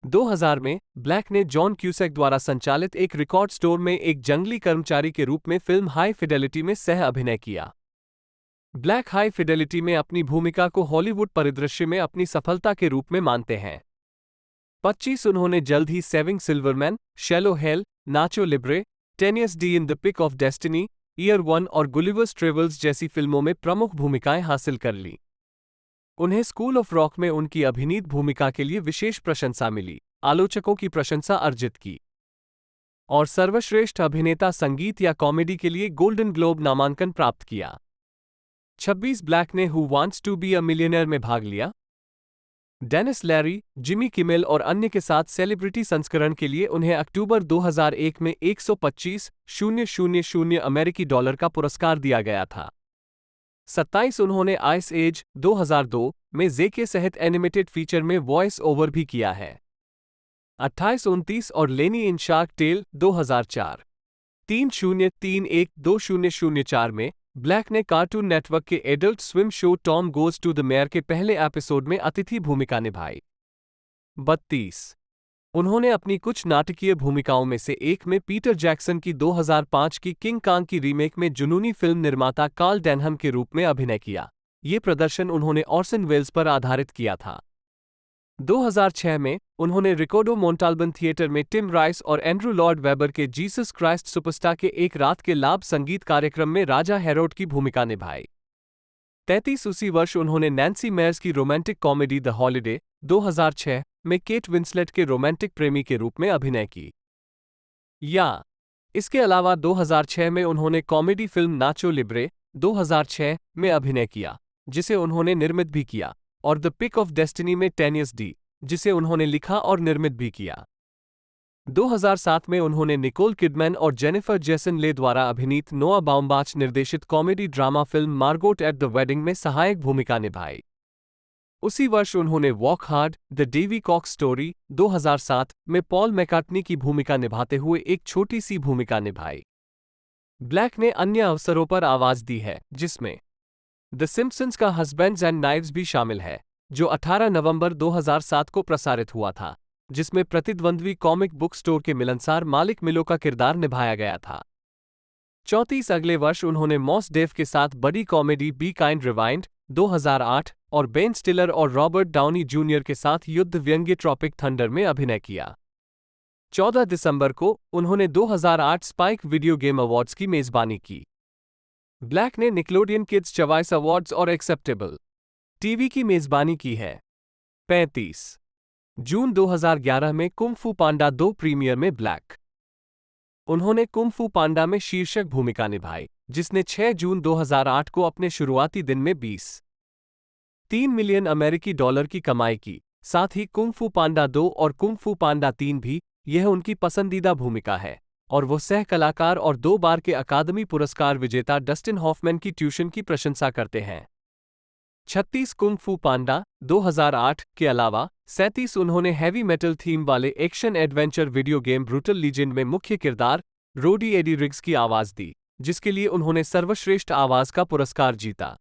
2000 में ब्लैक ने जॉन क्यूसैक द्वारा संचालित एक रिकॉर्ड स्टोर में एक जंगली कर्मचारी के रूप में फिल्म हाई फिडेलिटी में सह अभिनय किया। ब्लैक हाई फिडेलिटी में अपनी भूमिका को हॉलीवुड परिदृश्य में अपनी सफलता के रूप में मानते हैं। 25 उन्होंने जल्द ही saving Silverman, shallow Hal, nacho libre, 10 Years in the pick of destiny, year 1 और गुलिवर्स ट्रेवल्स जैसी फिल्मों में प्रमुख भूमिकाएं हासिल कर लीं। उन्हें स्कूल ऑफ रॉक में उनकी अभिनीत भूमिका के लिए विशेष प्रशंसा मिली, आलोचकों की प्रशंसा अर्जित की, और सर्वश्रेष्ठ अभिनेता संगीत या कॉमेडी के लिए गोल्डन ग्लोब नामांकन प्राप्त किया। 26 ब्लैक ने who wants to be a millionaire में भाग लिया। डेनिस लैरी, जिमी किमेल और अन्य के साथ सेलिब्रिटी संस्करण के लिए उन्हें अक्टूबर 2001 में 125,000 अमेरिकी डॉलर का पुरस्कार दिया गया था। 27 उन्होंने आइस एज 2002 में जेके सहित एनिमेटेड फीचर में वॉइस ओवर भी किया है। 28 29 और लेनी इन शार्क टेल 2004। 30-31-2004 में ब्लैक ने कार्टून नेटवर्क के adult swim show Tom goes to the mayor के पहले एपिसोड में अतिथि भूमिका निभाई। 32 उन्होंने अपनी कुछ नाटकीय भूमिकाओं में से एक में पीटर जैक्सन की 2005 की किंग कांग की रीमेक में जुनूनी फिल्म निर्माता कार्ल डेनहम के रूप में अभिनय किया। ये प्रदर्शन उन्होंने ऑर्सन वेल्स पर आधारित किया था। 2006 में उन्होंने रिकॉर्डो मोन्टाल्बन थिएटर में टिम राइस और एंड्रू लॉर्ड वेबर के जीसस क्राइस्ट सुपरस्टार के एक रात के लाभ संगीत कार्यक्रम में राजा हेरोड की भूमिका निभाई। 33 उसी वर्ष उन्होंने नैन्सी मेयर्स की रोमांटिक कॉमेडी द हॉलिडे 2006 में केट विंसलेट के रोमांटिक प्रेमी के रूप में अभिनय की। इसके अलावा 2006 में उन्होंने कॉमेडी फिल्म नाचो लिब्रे 2006 में अभिनय किया, जिसे उन्होंने निर्मित भी किया, और द पिक ऑफ डेस्टिनी में 10 Years जिसे उन्होंने लिखा और निर्मित भी किया। 2007 में उन्होंने निकोल किडमैन और जेनिफर जेसन ले द्वारा अभिनीत नोआ बाउम्बाच निर्देशित comedy drama film Margot at the wedding में सहायक भूमिका निभाई। उसी वर्ष उन्होंने walk hard, the Dewey Cox story 2007 में पॉल मैकार्टनी की भूमिका निभाते हुए एक छोटी सी भूमिका निभाई। ब्लैक ने अन्य अवसरों पर आवाज दी है, जिसमें द सिम्पसन्स का हस्बैंड्स एंड नाइव्स भी शामिल है, जो 18 नवंबर 2007 को प्रसारित हुआ था, जिसमें प्रतिद्वंद्वी कॉमिक बुक स्टोर के मिलनसार मालिक मिलो का किरदार निभाया गया था। 34 अगले वर्ष उन्होंने मॉस डेव के साथ बड़ी कॉमेडी बी काइंड रिवाइंड 2008 और बेन स्टिलर और रॉबर्ट डाउनी जूनियर के साथ युद्ध व्यंग्य ट्रॉपिक थंडर में अभिनय किया। 14 दिसंबर को उन्होंने 2008 स्पाइक वीडियो गेम अवार्ड्स की मेजबानी की। ब्लैक ने निकलोडियन किड्स चॉइस अवार्ड्स और एक्सेप्टेबल टीवी की मेजबानी की है। 35 जून 2011 में कुंग फू पांडा 2 प्रीमियर में ब्लैक। उन्होंने कुंग फू पांडा में शीर्षक भूमिका निभाई, जिसने 6 जून 2008 को अपने शुरुआती दिन में 23 मिलियन अमेरिकी डॉलर की कमाई की। साथ ही कुंग फू पांडा 2 और कुंग फू पांडा 3 भी यह उनकी पसंदीदा भूमिका है और वो सह कलाकार और 2 बार के अकादमी पुरस्कार विजेता डस्टिन हॉफमैन की ट्यूशन की प्रशंसा करते हैं। 36 कुंग फू पांडा 2008 के अलावा 37 उन्होंने हैवी मेटल थीम वाले action adventure video game brutal legend में मुख्य किरदार रोडी एडी रिग्स की आवाज दी, जिसके लिए उन्होंने सर्वश्रेष्ठ आवाज का पुरस्कार जीता।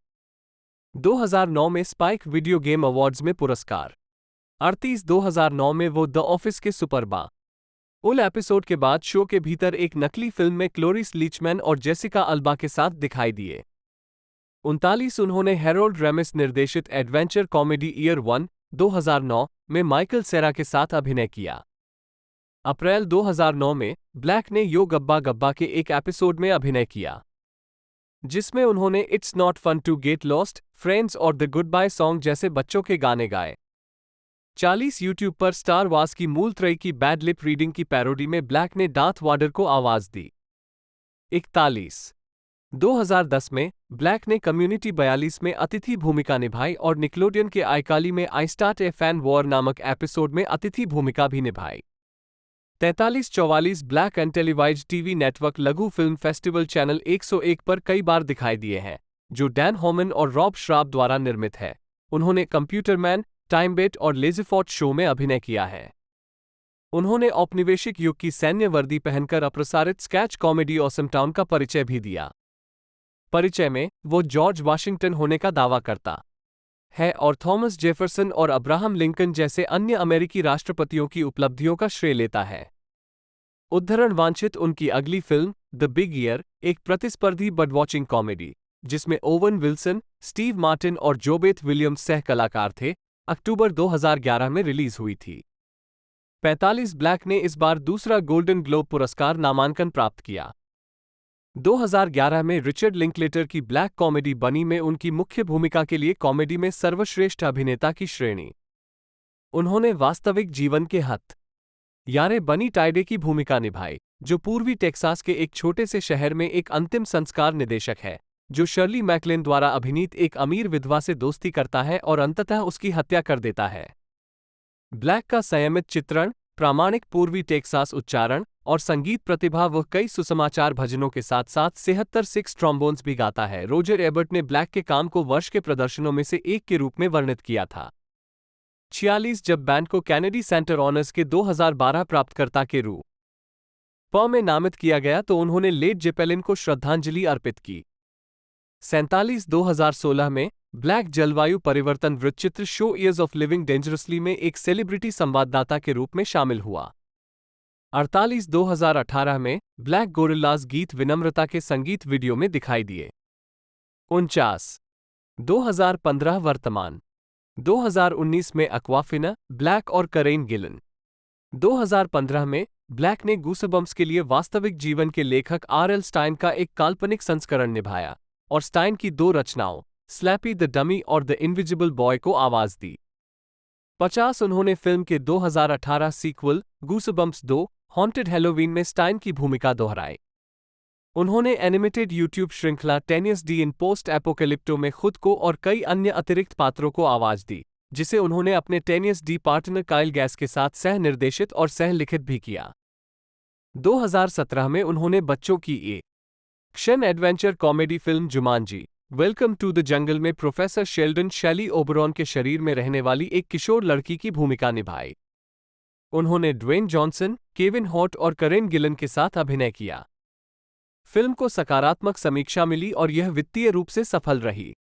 2009 में स्पाइक वीडियो गेम अवार्ड्स में पुरस्कार। 38 2009 में वो द ऑफिस के सुपर बाउल एपिसोड के बाद शो के भीतर एक नकली फिल्म में क्लोरिस लीचमैन और जेसिका अल्बा के साथ दिखाई दिए। 39 उन्होंने हैरोल्ड रेमिस निर्देशित एडवेंचर कॉमेडी ईयर 1 2009 में माइकल सेरा के साथ अभिनय किया। अप्रैल 2009 में ब्लैक ने यो गब्बा गब्बा के एक एपिसोड में अभिनय किया, जिसमें उन्होंने it's not fun to get lost, friends और द गुड बाय सॉन्ग जैसे बच्चों के गाने गाए। 40 यूट्यूब पर स्टार वार्स की मूल त्रयी की बैड लिप रीडिंग की पैरोडी में ब्लैक ने डार्थ वाडर को आवाज दी। 41 2010 में ब्लैक ने कम्युनिटी 42 में अतिथि भूमिका निभाई और निकलोडियन के आइकाली में I start A fan war नामक एपिसोड में अतिथि भूमिका भी निभाई। 43-44 black and televised TV network लघु फिल्म फेस्टिवल चैनल 101 पर कई बार दिखाई दिए हैं, जो डैन होमन और रॉब श्राब द्वारा निर्मित है। उन्होंने कंप्यूटरमैन, टाइमबेट और लेज़ीफोर्ट शो में अभिनय किया है। उन्होंने औपनिवेशिक युग की सैन्य वर्दी पहनकर अप्रसारित स्केच कॉमेडी ऑसम टाउन का परिचय भी दिया। परिचय में वो जॉर्ज वाशिंगटन होने का दावा करता है और थॉमस जेफरसन और अब्राहम लिंकन जैसे अन्य अमेरिकी राष्ट्रपतियों की उपलब्धियों का श्रेय लेता है। उद्धरण वांछित उनकी अगली फिल्म द बिग ईयर, एक प्रतिस्पर्धी बर्ड वॉचिंग कॉमेडी, जिसमें ओवन विल्सन, स्टीव मार्टिन और जोबेथ विलियम्स सह कलाकार थे, अक्टूबर 2011 में रिलीज हुई थी। 45 ब्लैक ने इस बार दूसरा गोल्डन ग्लोब पुरस्कार नामांकन प्राप्त किया। 2011 में रिचर्ड लिंकलेटर की ब्लैक कॉमेडी बनी में उनकी मुख्य भूमिका के लिए कॉमेडी में सर्वश्रेष्ठ अभिनेता की श्रेणी। उन्होंने वास्तविक जीवन के हत्यारे बनी टाइडे की भूमिका निभाई, जो पूर्वी टेक्सास के एक छोटे से शहर में एक अंतिम संस्कार निदेशक है, जो शर्ली मैकलेन द्वारा अभिनीत एक अमीर विधवा से दोस्ती करता है और अंततः उसकी हत्या कर देता है। ब्लैक का संयमित चित्रण, प्रामाणिक पूर्वी टेक्सास उच्चारण और संगीत प्रतिभा वह कई सुसमाचार भजनों के साथ साथ 73 सिक्स ट्रॉम्बोन्स भी गाता है। रोजर एबर्ट ने ब्लैक के काम को वर्ष के प्रदर्शनों में से एक के रूप में वर्णित किया था। 46 जब बैंड को कैनेडी सेंटर ऑनर्स के 2012 प्राप्तकर्ता के रूप में नामित किया गया तो उन्होंने लेड जेपेलिन को श्रद्धांजलि अर्पित की। 47 2016 में ब्लैक जलवायु परिवर्तन वृत्तचित्र show years of living dangerously में एक सेलिब्रिटी संवाददाता के रूप में शामिल हुआ। 48 2018 में ब्लैक गोरिल्लाज गीत विनम्रता के संगीत वीडियो में दिखाई दिए। 49 2015 वर्तमान 2019 में अक्वाफिना, ब्लैक और करेन गिलन। 2015 में ब्लैक ने गूसेबम्प्स के लिए वास्तविक जीवन के लेखक R.L. स्टाइन का एक काल्पनिक संस्करण निभाया और स्टाइन की 2 रचनाओं स्लैपी द डमी और द इनविजिबल बॉय को आवाज दी। 50 उन्होंने फिल्म के 2018 सीक्वल गूसेबम्प्स 2 हॉन्टेड हैलोवीन में स्टाइन की भूमिका दोहराई। उन्होंने एनिमेटेड यूट्यूब श्रृंखला 10 Years इन पोस्ट एपोकैलिप्टो में खुद को और कई अन्य अतिरिक्त पात्रों को आवाज दी, जिसे उन्होंने अपने 10 Years पार्टनर काइल गैस के साथ सह निर्देशित और सह लिखित भी किया। 2017 में उन्होंने बच्चों की action adventure comedy film Jumanji welcome to the jungle में प्रोफेसर शेल्डन शैली ओबरॉन के शरीर में रहने वाली एक किशोर लड़की की भूमिका निभाई। उन्होंने ड्वेन जॉनसन, केविन हॉट और करेन गिलन के साथ अभिनय किया। फिल्म को सकारात्मक समीक्षा मिली और यह वित्तीय रूप से सफल रही।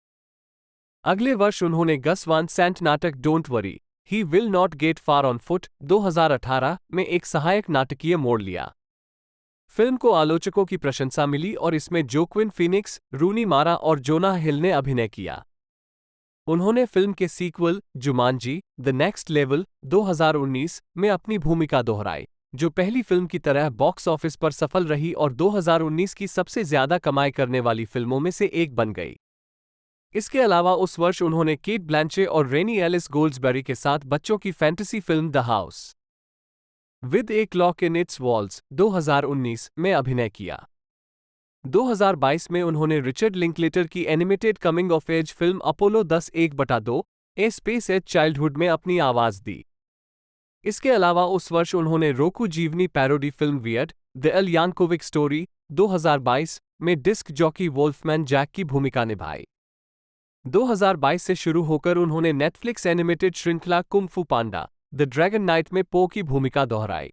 अगले वर्ष उन्होंने गस वान सैंट नाटक don't worry he will not gate far on foot 2018 में एक सहायक नाटकीय मोड़ लिया। फिल्म को आलोचकों की प्रशंसा मिली और इसमें जोक्विन फीनिक्स, रूनी मारा और जोनाह हिल ने अभिनय किया। उन्होंने फिल्म के sequel Jumanji the next level 2019 में अपनी भूमिका दोहराई, जो पहली फिल्म की तरह बॉक्स ऑफिस पर सफल रही और 2019 की सबसे ज्यादा कमाई करने वाली फिल्मों में से एक बन गई। इसके अलावा उस वर्ष उन्होंने केट ब्लैंचे और रेनी एलिस गोल्ड्सबेरी के साथ बच्चों की fantasy film the house with a clock in its walls 2019 में अभिनय किया। 2022 में उन्होंने रिचर्ड लिंकलेटर की animated coming of age film Apollo 10 1/2 a space age childhood में अपनी आवाज दी। इसके अलावा उस वर्ष उन्होंने रोकू जीवनी parody film weird the Al Yankovic story 2022 में डिस्क जॉकी वोल्फमैन जैक की भूमिका निभाई। 2022 से शुरू होकर उन्होंने नेटफ्लिक्स एनिमेटेड श्रृंखला कुंग फू पांडा द ड्रैगन नाइट में पो की भूमिका दोहराई।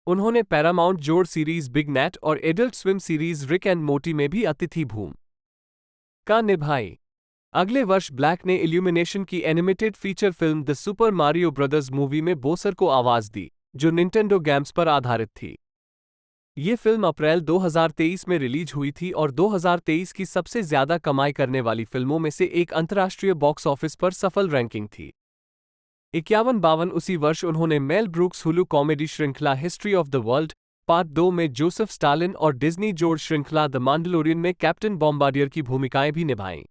उन्होंने पैरामाउंट जोड़ सीरीज बिग नेट और adult swim series Rick and Morty में भी अतिथि भूमिका निभाई। अगले वर्ष ब्लैक ने इल्यूमिनेशन की animated feature film the super Mario brothers movie में बोसर को आवाज दी, जो निंटेंडो गेम्स पर आधारित थी। ये फिल्म अप्रैल 2023 में रिलीज हुई थी और 2023 की सबसे ज्यादा कमाई करने वाली फिल्मों में से एक अंतर्राष्ट्रीय बॉक्स ऑफिस पर सफल रैंकिंग थी। 51-52 उसी वर्ष उन्होंने मेल ब्रूक्स हुलू कॉमेडी श्रृंखला history of the world part 2 में जोसेफ स्टालिन और डिज्नी जोड़ श्रृंखला द मांडलोरियन में कैप्टन बॉम्बार्डियर की भूमिकाएं भी निभाईं।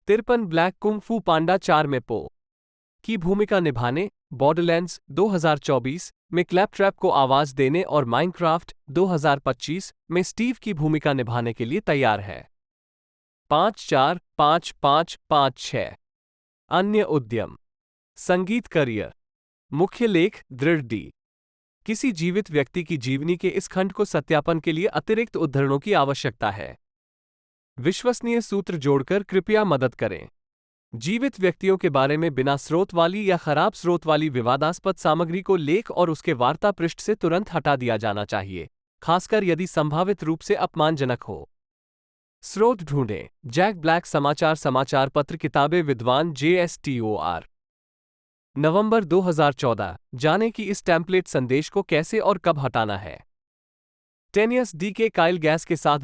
53 ब्लैक कुंग फू पांडा 4 में पो की भूमिका निभाने, बॉर्डरलैंड्स 2024 में क्लैपट्रैप को आवाज देने और माइनक्राफ्ट 2025 में स्टीव की भूमिका निभाने के लिए तैयार है। 5-4-5-5-5-6 अन्य उद्यम संगीत करियर मुख्य लेख दृढ़ डी किसी जीवित व्यक्ति की जीवनी के इस खंड को सत्यापन के लिए अतिरिक्त उद्धरणों की आवश्यकता है। विश्वसनीय सूत्र जोड़कर कृपया मदद करें। जीवित व्यक्तियों के बारे में बिना स्रोत वाली या खराब स्रोत वाली विवादास्पद सामग्री को लेख और उसके वार्ता पृष्ठ से तुरंत हटा दिया जाना चाहिए, खासकर यदि संभावित रूप से अपमानजनक हो। स्रोत ढूंढें। जैक ब्लैक समाचार पत्र किताबें विद्वान JSTOR नवंबर 2014 जाने कि इस टेम्पलेट संदेश को कैसे और कब हटाना है। टेनियस डी के काइल गैस के साथ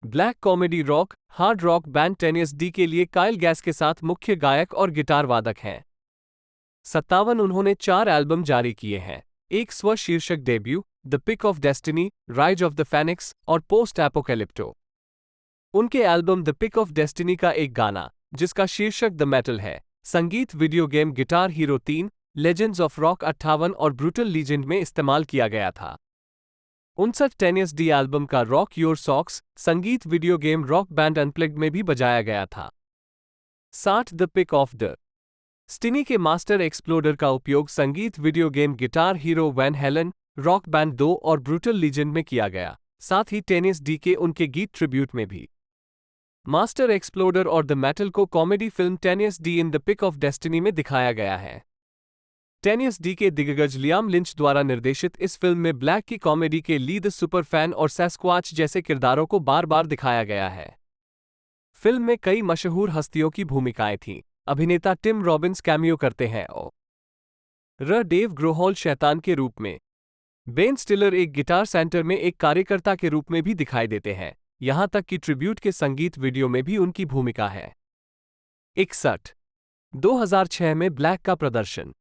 black comedy rock hard rock band Tenacious D के लिए काइल गैस के साथ मुख्य गायक और गिटार वादक हैं। 57 उन्होंने 4 एल्बम जारी किए हैं, एक स्व शीर्षक debut the pick of destiny, rise of the phoenix और पोस्ट एपोकैलिप्टो। उनके album the pick of destiny का एक गाना जिसका शीर्षक द मेटल है, संगीत video game guitar hero 3 legends of rock 58 और ब्रूटल लीजेंड में इस्तेमाल किया गया था। 59 टेनियस डी एल्बम का रॉक योर सॉक्स संगीत video game rock band unplugged में भी बजाया गया था। 60 the pick of destiny के मास्टर एक्सप्लोडर का उपयोग संगीत video game guitar hero Van Halen, rock band 2 और ब्रूटल लीजेंड में किया गया, साथ ही टेनियस डी के उनके गीत ट्रिब्यूट में भी। मास्टर एक्सप्लोडर और द मेटल को comedy film Tenacious D in the pick of destiny में दिखाया गया है। टेनियस डी के दिग्गज लियाम लिंच द्वारा निर्देशित इस फिल्म में ब्लैक की कॉमेडी के लीड सुपरफैन और सैस्क्वाच जैसे किरदारों को बार बार दिखाया गया है। फिल्म में कई मशहूर हस्तियों की भूमिकाएं थीं। अभिनेता टिम रॉबिन्स कैमियो करते हैं और डेव ग्रोहॉल शैतान के रूप में। बेन स्टिलर एक गिटार सेंटर में एक कार्यकर्ता के रूप में भी दिखाई देते हैं, यहां तक कि ट्रिब्यूट के संगीत वीडियो में भी उनकी भूमिका है। 61 2006 में ब्लैक का प्रदर्शन।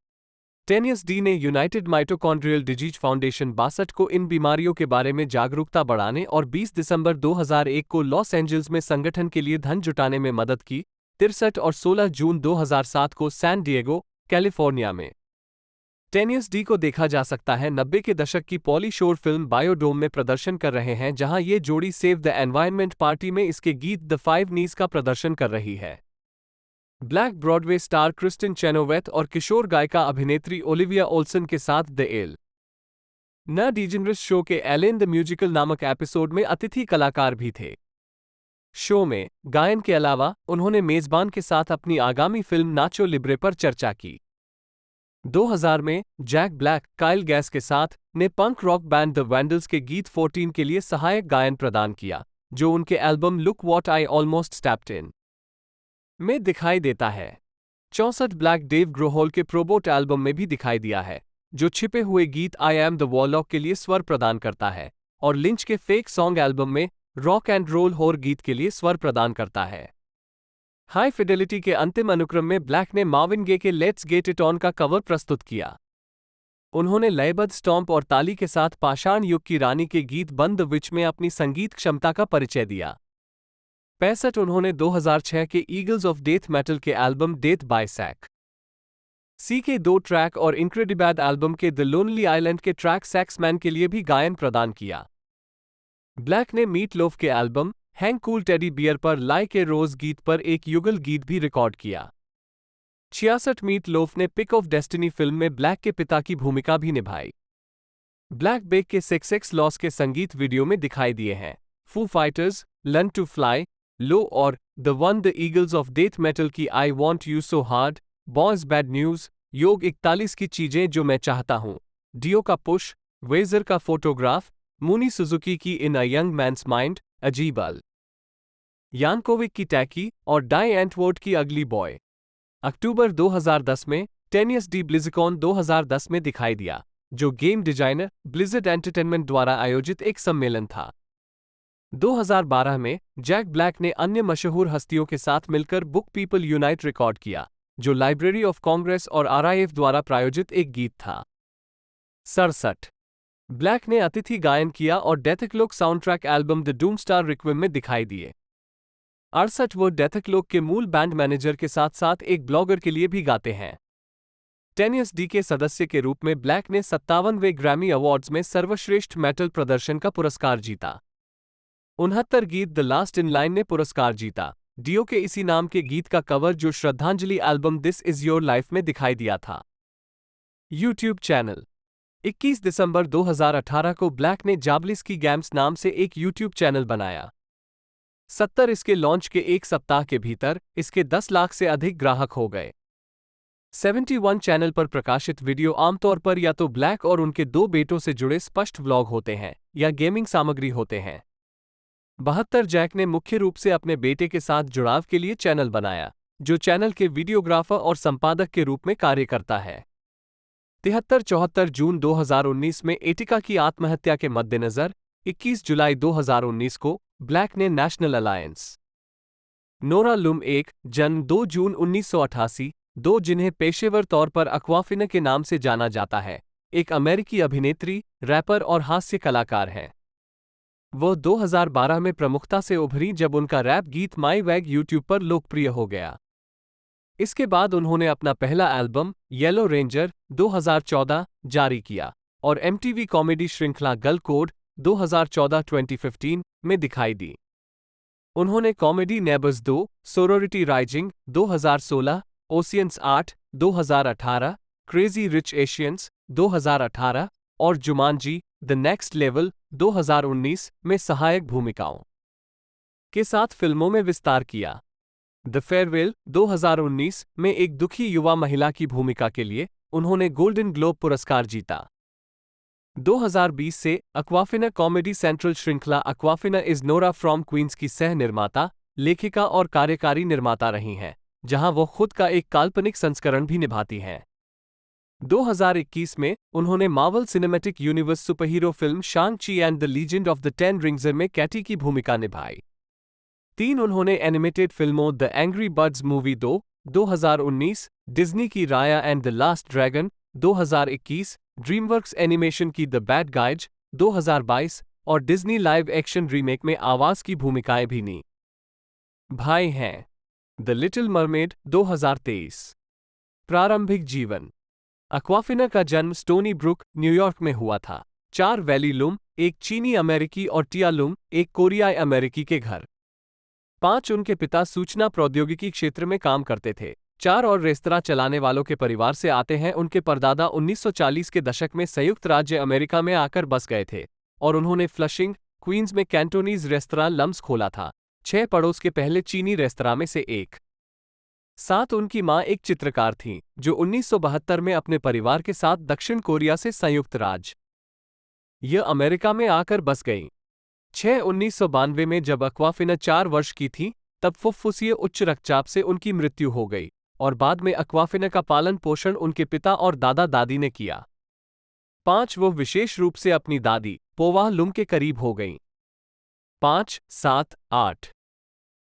टेनियस डी ने यूनाइटेड माइटोकॉन्ड्रियल डिजीज फाउंडेशन 62 को इन बीमारियों के बारे में जागरूकता बढ़ाने और 20 दिसंबर 2001 को लॉस एंजल्स में संगठन के लिए धन जुटाने में मदद की। 63 और 16 जून 2007 को सैन डिएगो, कैलिफोर्निया में। टेनियस डी को देखा जा सकता है 90 के दशक की पॉली शोर फिल्म बायोडोम में प्रदर्शन कर रहे हैं, जहां ये जोड़ी सेव द एनवायरनमेंट पार्टी में इसके गीत द 5 नीज का प्रदर्शन कर रही है। ब्लैक ब्रॉडवे स्टार क्रिस्टिन चेनोवेथ और किशोर गायिका अभिनेत्री ओलिविया ओल्सन के साथ द एल न डिजेनरस शो के एलेन द म्यूजिकल नामक एपिसोड में अतिथि कलाकार भी थे। शो में गायन के अलावा उन्होंने मेजबान के साथ अपनी आगामी फिल्म नाचो लिब्रे पर चर्चा की। 2000 में जैक ब्लैक काइल गैस के साथ ने पंक रॉक बैंड द वैंडल्स के गीत 14 के लिए सहायक गायन प्रदान किया, जो उनके album look what I almost stepped in में दिखाई देता है। 64 ब्लैक डेव ग्रोहॉल के प्रोबोट एल्बम में भी दिखाई दिया है, जो छिपे हुए गीत आई एम द वॉरलॉक के लिए स्वर प्रदान करता है, और लिंच के फेक सॉन्ग एल्बम में रॉक एंड रोल होर गीत के लिए स्वर प्रदान करता है। हाई फिडेलिटी के अंतिम अनुक्रम में ब्लैक ने मार्विन गेय के लेट्स गेट इट ऑन का कवर प्रस्तुत किया। उन्होंने लयबद्ध स्टॉम्प और ताली के साथ पाषाण युग की रानी के गीत बन द विच में अपनी संगीत क्षमता का परिचय दिया। 65 उन्होंने 2006 के ईगल्स ऑफ डेथ मेटल के एल्बम डेथ बाय सैक सी के 2 ट्रैक और इनक्रेडिबैड एल्बम के द लोनली आइलैंड के ट्रैक सेक्स मैन के लिए भी गायन प्रदान किया। ब्लैक ने मीट लोफ के album hang cool teddy bear पर लाइक ए रोज गीत पर एक युगल गीत भी रिकॉर्ड किया। 66 मीट लोफ ने पिक ऑफ डेस्टिनी फिल्म में ब्लैक के पिता की भूमिका भी निभाई। ब्लैक बेक के सेक्स लॉस के संगीत वीडियो में दिखाई दिए हैं। Foo Fighters, learn to fly, low और the one the Eagles of Death Metal की I want you so hard, boys bad news, योग 41 की चीजें जो मैं चाहता हूं, डियो का पुश, वेजर का फोटोग्राफ, मूनी सुजुकी की इन अ यंग मैन्स माइंड, अजीबल यानकोविक की टैकी और डाई एंटवोर्ड की अगली बॉय। अक्टूबर 2010 में टेनियस डी ब्लिज़कॉन 2010 में दिखाई दिया, जो गेम डिजाइनर ब्लिज़र्ड एंटरटेनमेंट द्वारा आयोजित एक सम्मेलन था। 2012 में जैक ब्लैक ने अन्य मशहूर हस्तियों के साथ मिलकर बुक पीपल यूनाइट रिकॉर्ड किया, जो लाइब्रेरी ऑफ कांग्रेस और आरआईएफ द्वारा प्रायोजित एक गीत था। 67 ब्लैक ने अतिथि गायन किया और डेथक्लोक साउंडट्रैक एल्बम द डूमस्टार रिक्विम में दिखाई दिए। 68 वो डेथक्लोक के मूल बैंड मैनेजर के साथ साथ एक ब्लॉगर के लिए भी गाते हैं। टेनियस डी के सदस्य के रूप में ब्लैक ने 57वें ग्रैमी अवार्ड्स में सर्वश्रेष्ठ मेटल प्रदर्शन का पुरस्कार जीता। 69 गीत द लास्ट इन लाइन ने पुरस्कार जीता। डियो के इसी नाम के गीत का कवर जो श्रद्धांजलि album this is your life में दिखाई दिया था। यूट्यूब चैनल 21 दिसंबर 2018 को ब्लैक ने जाबलिस्की गैम्स नाम से एक यूट्यूब चैनल बनाया। 70 इसके लॉन्च के एक सप्ताह के भीतर इसके 10 लाख से अधिक ग्राहक हो गए। 71 चैनल पर प्रकाशित वीडियो आमतौर पर या तो ब्लैक और उनके 2 बेटों से जुड़े स्पष्ट व्लॉग होते हैं या गेमिंग सामग्री होते हैं। 72 जैक ने मुख्य रूप से अपने बेटे के साथ जुड़ाव के लिए चैनल बनाया, जो चैनल के वीडियोग्राफर और संपादक के रूप में कार्य करता है। 73-74 जून 2019 में एटिका की आत्महत्या के मद्देनजर 21 जुलाई 2019 को ब्लैक ने नेशनल अलायंस नोरा लुम एक जन्म 2 जून 1988 2 जिन्हें पेशेवर तौर पर अक्वाफिना के नाम से जाना जाता है, एक अमेरिकी अभिनेत्री, रैपर और हास्य कलाकार हैं। वह 2012 में प्रमुखता से उभरी जब उनका रैप गीत माई वैग यूट्यूब पर लोकप्रिय हो गया। इसके बाद उन्होंने अपना पहला एल्बम येलो रेंजर 2014 जारी किया और एमटीवी कॉमेडी श्रृंखला गर्ल कोड 2014-2015 में दिखाई दी। उन्होंने comedy neighbours 2, sorority rising 2016, oceans 8 2018, crazy rich Asians 2018 और जुमांजी द नेक्स्ट लेवल 2019 में सहायक भूमिकाओं के साथ फिल्मों में विस्तार किया। द फेयरवेल 2019 में एक दुखी युवा महिला की भूमिका के लिए उन्होंने गोल्डन ग्लोब पुरस्कार जीता। 2020 से अक्वाफिना कॉमेडी सेंट्रल श्रृंखला Awkwafina is Nora from Queens की सह निर्माता, लेखिका और कार्यकारी निर्माता रही हैं, जहां वो खुद का एक काल्पनिक संस्करण भी निभाती हैं। 2021 में उन्होंने Marvel cinematic universe superhero film Shang-Chi and the legend of the ten rings में कैटी की भूमिका निभाई। 3 उन्होंने एनिमेटेड फिल्मों the angry birds movie 2 2019, Disney की Raya and the last dragon 2021, DreamWorks animation की द बैड गाइज 2022 और डिज्नी लाइव एक्शन रीमेक में आवाज की भूमिकाएं भी नी। भाई हैं द लिटिल मरमेड 2023। प्रारंभिक जीवन अक्वाफिना का जन्म स्टोनी ब्रुक, न्यूयॉर्क में हुआ था। 4 वैली लुम, एक चीनी अमेरिकी और टिया लुम, एक कोरियाई अमेरिकी के घर। 5 उनके पिता सूचना प्रौद्योगिकी क्षेत्र में काम करते थे। 4 और रेस्तरां चलाने वालों के परिवार से आते हैं। उनके परदादा 1940 के दशक में संयुक्त राज्य अमेरिका में आकर बस गए थे और उन्होंने फ्लशिंग, क्वींस में कैंटोनीज रेस्तरां लम्स खोला था, 6 पड़ोस के पहले चीनी रेस्तरां में से एक। 7 उनकी मां एक चित्रकार थीं, जो 1972 में अपने परिवार के साथ दक्षिण कोरिया से संयुक्त राज्य यह अमेरिका में आकर बस गईं। 6 1992 में जब अक्वाफिना 4 वर्ष की थी, तब फुफ्फुसीय उच्च रक्तचाप से उनकी मृत्यु हो गई और बाद में अक्वाफिना का पालन पोषण उनके पिता और दादा दादी ने किया। 5 वो विशेष रूप से अपनी दादी पोवाह लुम के करीब हो गईं। 5, 7, 8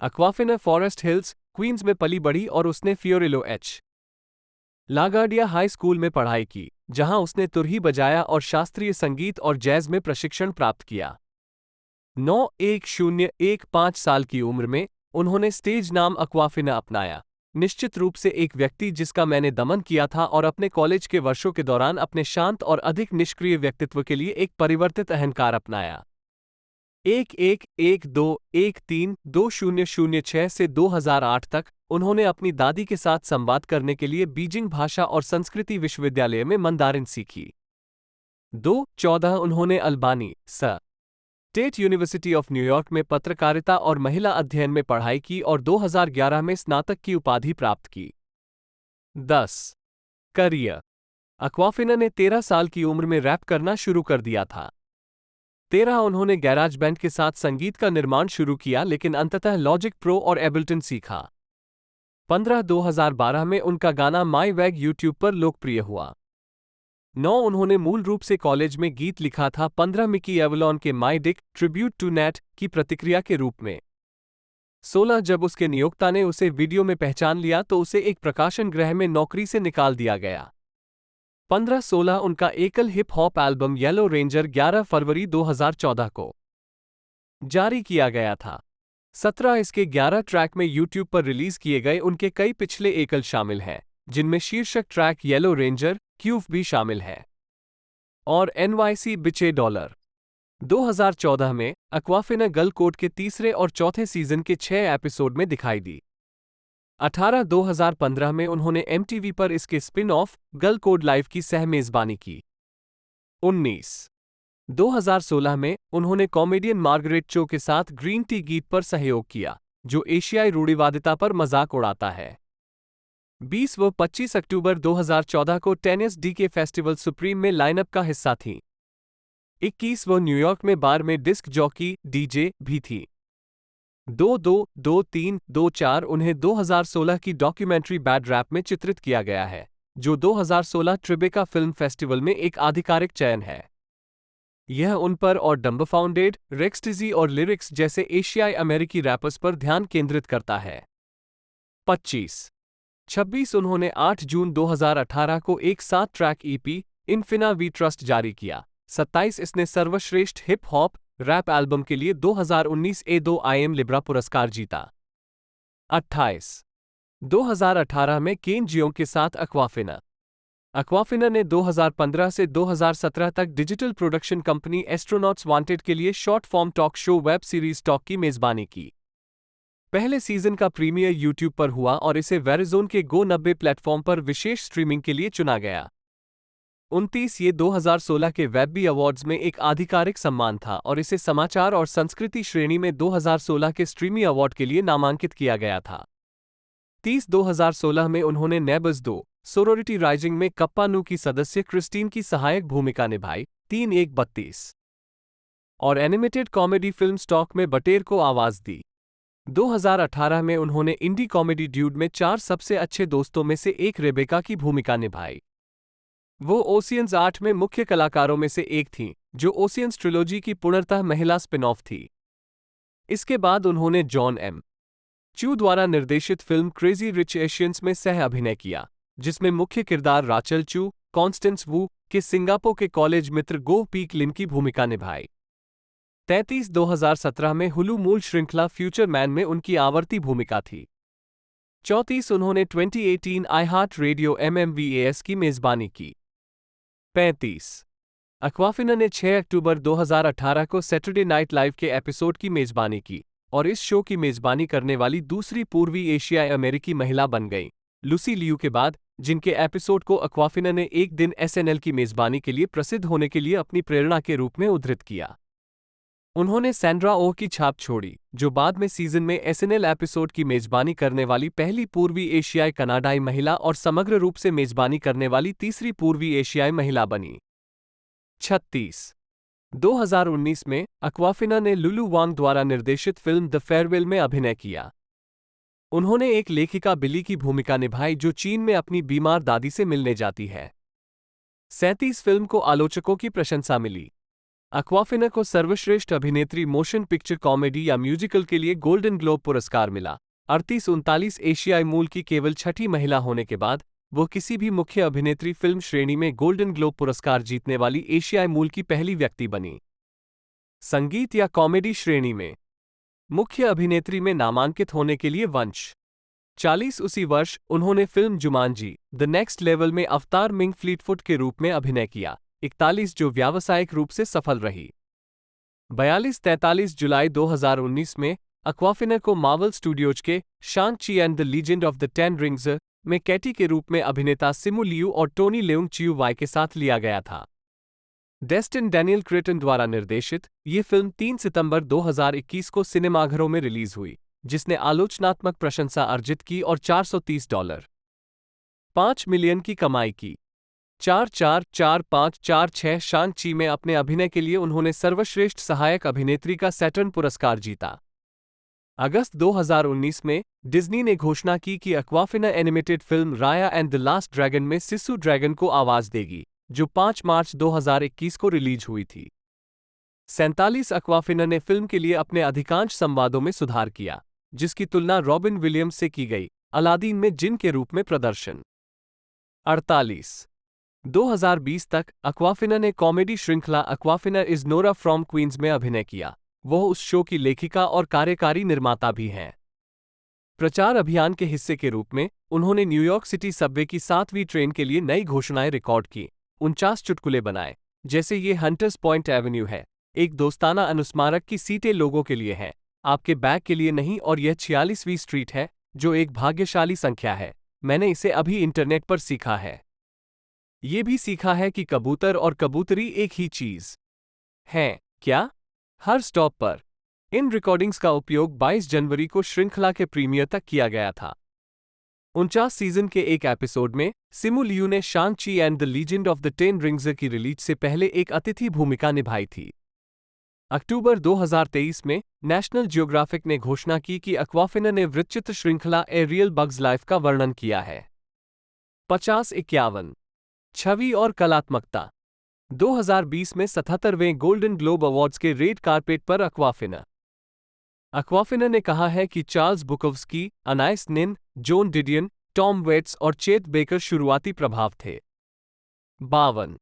अक्वाफिना फॉरेस्ट हिल्स, क्वींस में पली बढ़ी और उसने फियोरिलो एच. लागार्डिया हाई स्कूल में पढ़ाई की। जहां उसने तुरही बजाया और शास्त्रीय संगीत और जैज में प्रशिक्षण प्राप्त किया। 9-10-15 साल की उम्र में उन्होंने स्टेज नाम अक्वाफिना अपनाया, निश्चित रूप से एक व्यक्ति जिसका मैंने दमन किया था और अपने कॉलेज के वर्षों के दौरान अपने शांत और अधिक निष्क्रिय व्यक्तित्व के लिए एक परिवर्तित अहंकार अपनाया। 11-12-13-2006 से 2008 तक उन्होंने अपनी दादी के साथ संवाद करने के लिए बीजिंग भाषा और संस्कृति विश्वविद्यालय में मंदारिन सीखी। 2014 उन्होंने Albany state university of New York में पत्रकारिता और महिला अध्ययन में पढ़ाई की और 2011 में स्नातक की उपाधि प्राप्त की। 10 करियर। अक्वाफिना ने 13 साल की उम्र में रैप करना शुरू कर दिया था। 13 उन्होंने गैराज बैंड के साथ संगीत का निर्माण शुरू किया लेकिन अंततः लॉजिक प्रो और एबल्टन सीखा। 15 2012 में उनका गाना माई वैग यूट्यूब पर लोकप्रिय हुआ। 9 उन्होंने मूल रूप से कॉलेज में गीत लिखा था। 15 मिकी एवलॉन के my dick tribute to Nate की प्रतिक्रिया के रूप में। 16 जब उसके नियोक्ता ने उसे वीडियो में पहचान लिया तो उसे एक प्रकाशन गृह में नौकरी से निकाल दिया गया। 15-16 उनका एकल hip hop album yellow ranger 11 फरवरी 2014 को जारी किया गया था। 17 इसके 11 ट्रैक में यूट्यूब पर रिलीज किए गए उनके कई पिछले एकल शामिल हैं, जिनमें शीर्षक ट्रैक येलो रेंजर क्यूफ भी शामिल है और NYC बिचे $। 2014 में अक्वाफिना गर्ल कोड के तीसरे और चौथे सीजन के 6 एपिसोड में दिखाई दी। 18 2015 में उन्होंने MTV पर इसके spin off girl code live की सह-मेज़बानी की। 19 2016 में उन्होंने कॉमेडियन मार्गरेट चो के साथ ग्रीन टी गीत पर सहयोग किया, जो एशियाई रूढ़िवादिता पर मजाक उड़ाता है। 20 व 25 अक्टूबर 2014 को टेनिस DK फेस्टिवल सुप्रीम में लाइनअप का हिस्सा थीं। 21 वो न्यूयॉर्क में बार में डिस्क जॉकी DJ भी थी। 22-23-24 उन्हें 2016 की डॉक्यूमेंट्री बैड रैप में चित्रित किया गया है, जो 2016 ट्रिबेका फिल्म फेस्टिवल में एक आधिकारिक चयन है। यह उन पर और डम्बफाउंडेड, रेक्सटिजी और लिरिक्स जैसे एशियाई अमेरिकी रैपर्स पर ध्यान केंद्रित करता है। 25 उन्होंने 8 जून 2018 को एक 7 ट्रैक EP इन्फिना वी ट्रस्ट जारी किया। 27 इसने सर्वश्रेष्ठ हिप हॉप रैप एल्बम के लिए 2019 A2IM लिब्रा पुरस्कार जीता। 28 2018 में केन जियोंग के साथ अक्वाफिना ने 2015 से 2017 तक digital production company astronauts wanted के लिए short form talk show web series talk की मेजबानी की। पहले सीजन का प्रीमियर यूट्यूब पर हुआ और इसे वेरिज़ोन के Go 90 प्लेटफॉर्म पर विशेष स्ट्रीमिंग के लिए चुना गया। 29 ये 2016 के वेबबी अवार्ड्स में एक आधिकारिक सम्मान था और इसे समाचार और संस्कृति श्रेणी में 2016 के स्ट्रीमी अवार्ड के लिए नामांकित किया गया था। 30 2016 में उन्होंने नेबर्स 2 सोरोरिटी राइजिंग में कप्पानू की सदस्य क्रिस्टीन की सहायक भूमिका निभाई। 3-1-32 और एनिमेटेड कॉमेडी फिल्म स्टॉक में बटेर को आवाज दी। 2018 में उन्होंने इंडी कॉमेडी ड्यूड में 4 सबसे अच्छे दोस्तों में से एक रेबेका की भूमिका निभाई। वो ओशियंस 8 में मुख्य कलाकारों में से एक थीं, जो ओशियंस ट्रिलॉजी की पूर्णतः महिला स्पिन ऑफ थी। इसके बाद उन्होंने जॉन M. चू द्वारा निर्देशित फिल्म क्रेजी रिच एशियंस में सह अभिनय किया, जिसमें मुख्य किरदार राचल चू, कॉन्स्टेंस वू के सिंगापुर के कॉलेज मित्र गो पीक लिन की भूमिका निभाई। 33 2017 में हुलू मूल श्रृंखला फ्यूचर मैन में उनकी आवर्ती भूमिका थी। 34 उन्होंने 2018 iHeart Radio MMVAS की मेजबानी की। 35 अक्वाफिना ने 6 अक्टूबर 2018 को सैटरडे नाइट लाइव के एपिसोड की मेजबानी की और इस शो की मेजबानी करने वाली दूसरी पूर्वी एशियाई अमेरिकी महिला बन गईं, लूसी लियू के बाद, जिनके एपिसोड को अक्वाफिना ने एक दिन SNL की मेजबानी के लिए प्रसिद्ध होने के लिए अपनी प्रेरणा के रूप में उद्धृत किया। उन्होंने सैंड्रा ओह की छाप छोड़ी, जो बाद में सीजन में SNL एपिसोड की मेजबानी करने वाली पहली पूर्वी एशियाई कनाडाई महिला और समग्र रूप से मेजबानी करने वाली तीसरी पूर्वी एशियाई महिला बनी। 36 2019 में अक्वाफिना ने लुलू वांग द्वारा निर्देशित फिल्म द फेयरवेल में अभिनय किया। उन्होंने एक लेखिका बिली की भूमिका निभाई जो चीन में अपनी बीमार दादी से मिलने जाती है। 37 फिल्म को आलोचकों की प्रशंसा मिली। अक्वाफिना को सर्वश्रेष्ठ अभिनेत्री मोशन पिक्चर कॉमेडी या म्यूजिकल के लिए गोल्डन ग्लोब पुरस्कार मिला। 38-39 एशियाई मूल की केवल छठी महिला होने के बाद, वो किसी भी मुख्य अभिनेत्री फिल्म श्रेणी में गोल्डन ग्लोब पुरस्कार जीतने वाली एशियाई मूल की पहली व्यक्ति बनी। संगीत या कॉमेडी श्रेणी में मुख्य अभिनेत्री में नामांकित होने के लिए वंश 40 उसी वर्ष उन्होंने film Jumanji the next level में अवतार मिंग फ्लीटफुट के रूप में अभिनय किया। 41 जो व्यावसायिक रूप से सफल रही। 43 जुलाई 2019 में अक्वाफिना को मार्वल स्टूडियोज के शांग ची and the legend of the ten rings में कैटी के रूप में अभिनेता सिमू लियू और टोनी लेउंग चियू वाई के साथ लिया गया था। डेस्टिन डैनियल क्रेटन द्वारा निर्देशित ये फिल्म 3 सितंबर 2021 को सिनेमाघरों में रिलीज हुई, जिसने आलोचनात्मक प्रशंसा अर्जित की और $430.5 मिलियन की कमाई की। 4-4-4-5-4-6 शांग ची में अपने अभिनय के लिए उन्होंने सर्वश्रेष्ठ सहायक अभिनेत्री का सैटर्न पुरस्कार जीता। अगस्त 2019 में डिज्नी ने घोषणा की कि Awkwafina animated film Raya and the last dragon में सिसु ड्रैगन को आवाज देगी, जो 5 मार्च 2021 को रिलीज हुई थी। 47 अक्वाफिना ने फिल्म के लिए अपने अधिकांश संवादों में सुधार किया, जिसकी तुलना रॉबिन विलियम्स से की गई अलादीन में जिन के रूप में प्रदर्शन। 48 2020 तक अक्वाफिना ने कॉमेडी श्रृंखला Awkwafina is Nora from Queens में अभिनय किया। वह उस शो की लेखिका और कार्यकारी निर्माता भी हैं। प्रचार अभियान के हिस्से के रूप में उन्होंने न्यूयॉर्क सिटी सबवे की 7वीं ट्रेन के लिए नई घोषणाएं रिकॉर्ड की, 49 चुटकुले बनाए, जैसे ये हंटर्स पॉइंट एवेन्यू है, एक दोस्ताना अनुस्मारक की सीटें लोगों के लिए हैं, आपके बैग के लिए नहीं, और यह 46वीं स्ट्रीट है, जो एक भाग्यशाली संख्या है, मैंने इसे अभी इंटरनेट पर सीखा है। ये भी सीखा है कि कबूतर और कबूतरी एक ही चीज हैं, क्या? हर स्टॉप पर। इन रिकॉर्डिंग्स का उपयोग 22 जनवरी को श्रृंखला के प्रीमियर तक किया गया था। 49 सीजन के एक एपिसोड में सिमू लियू ने शांग ची and the legend of the ten rings की रिलीज से पहले एक अतिथि भूमिका निभाई थी। अक्टूबर 2023 में नेशनल जियोग्राफिक ने घोषणा की कि अक्वाफिना ने वृत्तचित्र श्रृंखला ए रियल बग्स लाइफ का वर्णन किया है। 50-51 छवि और कलात्मकता 2020 में 77वें गोल्डन ग्लोब अवार्ड्स के रेड कारपेट पर अक्वाफिना ने कहा है कि चार्ल्स बुकोव्स्की, अनाइस निन, जोन डिडियन, टॉम वेट्स और चेत बेकर शुरुआती प्रभाव थे। 52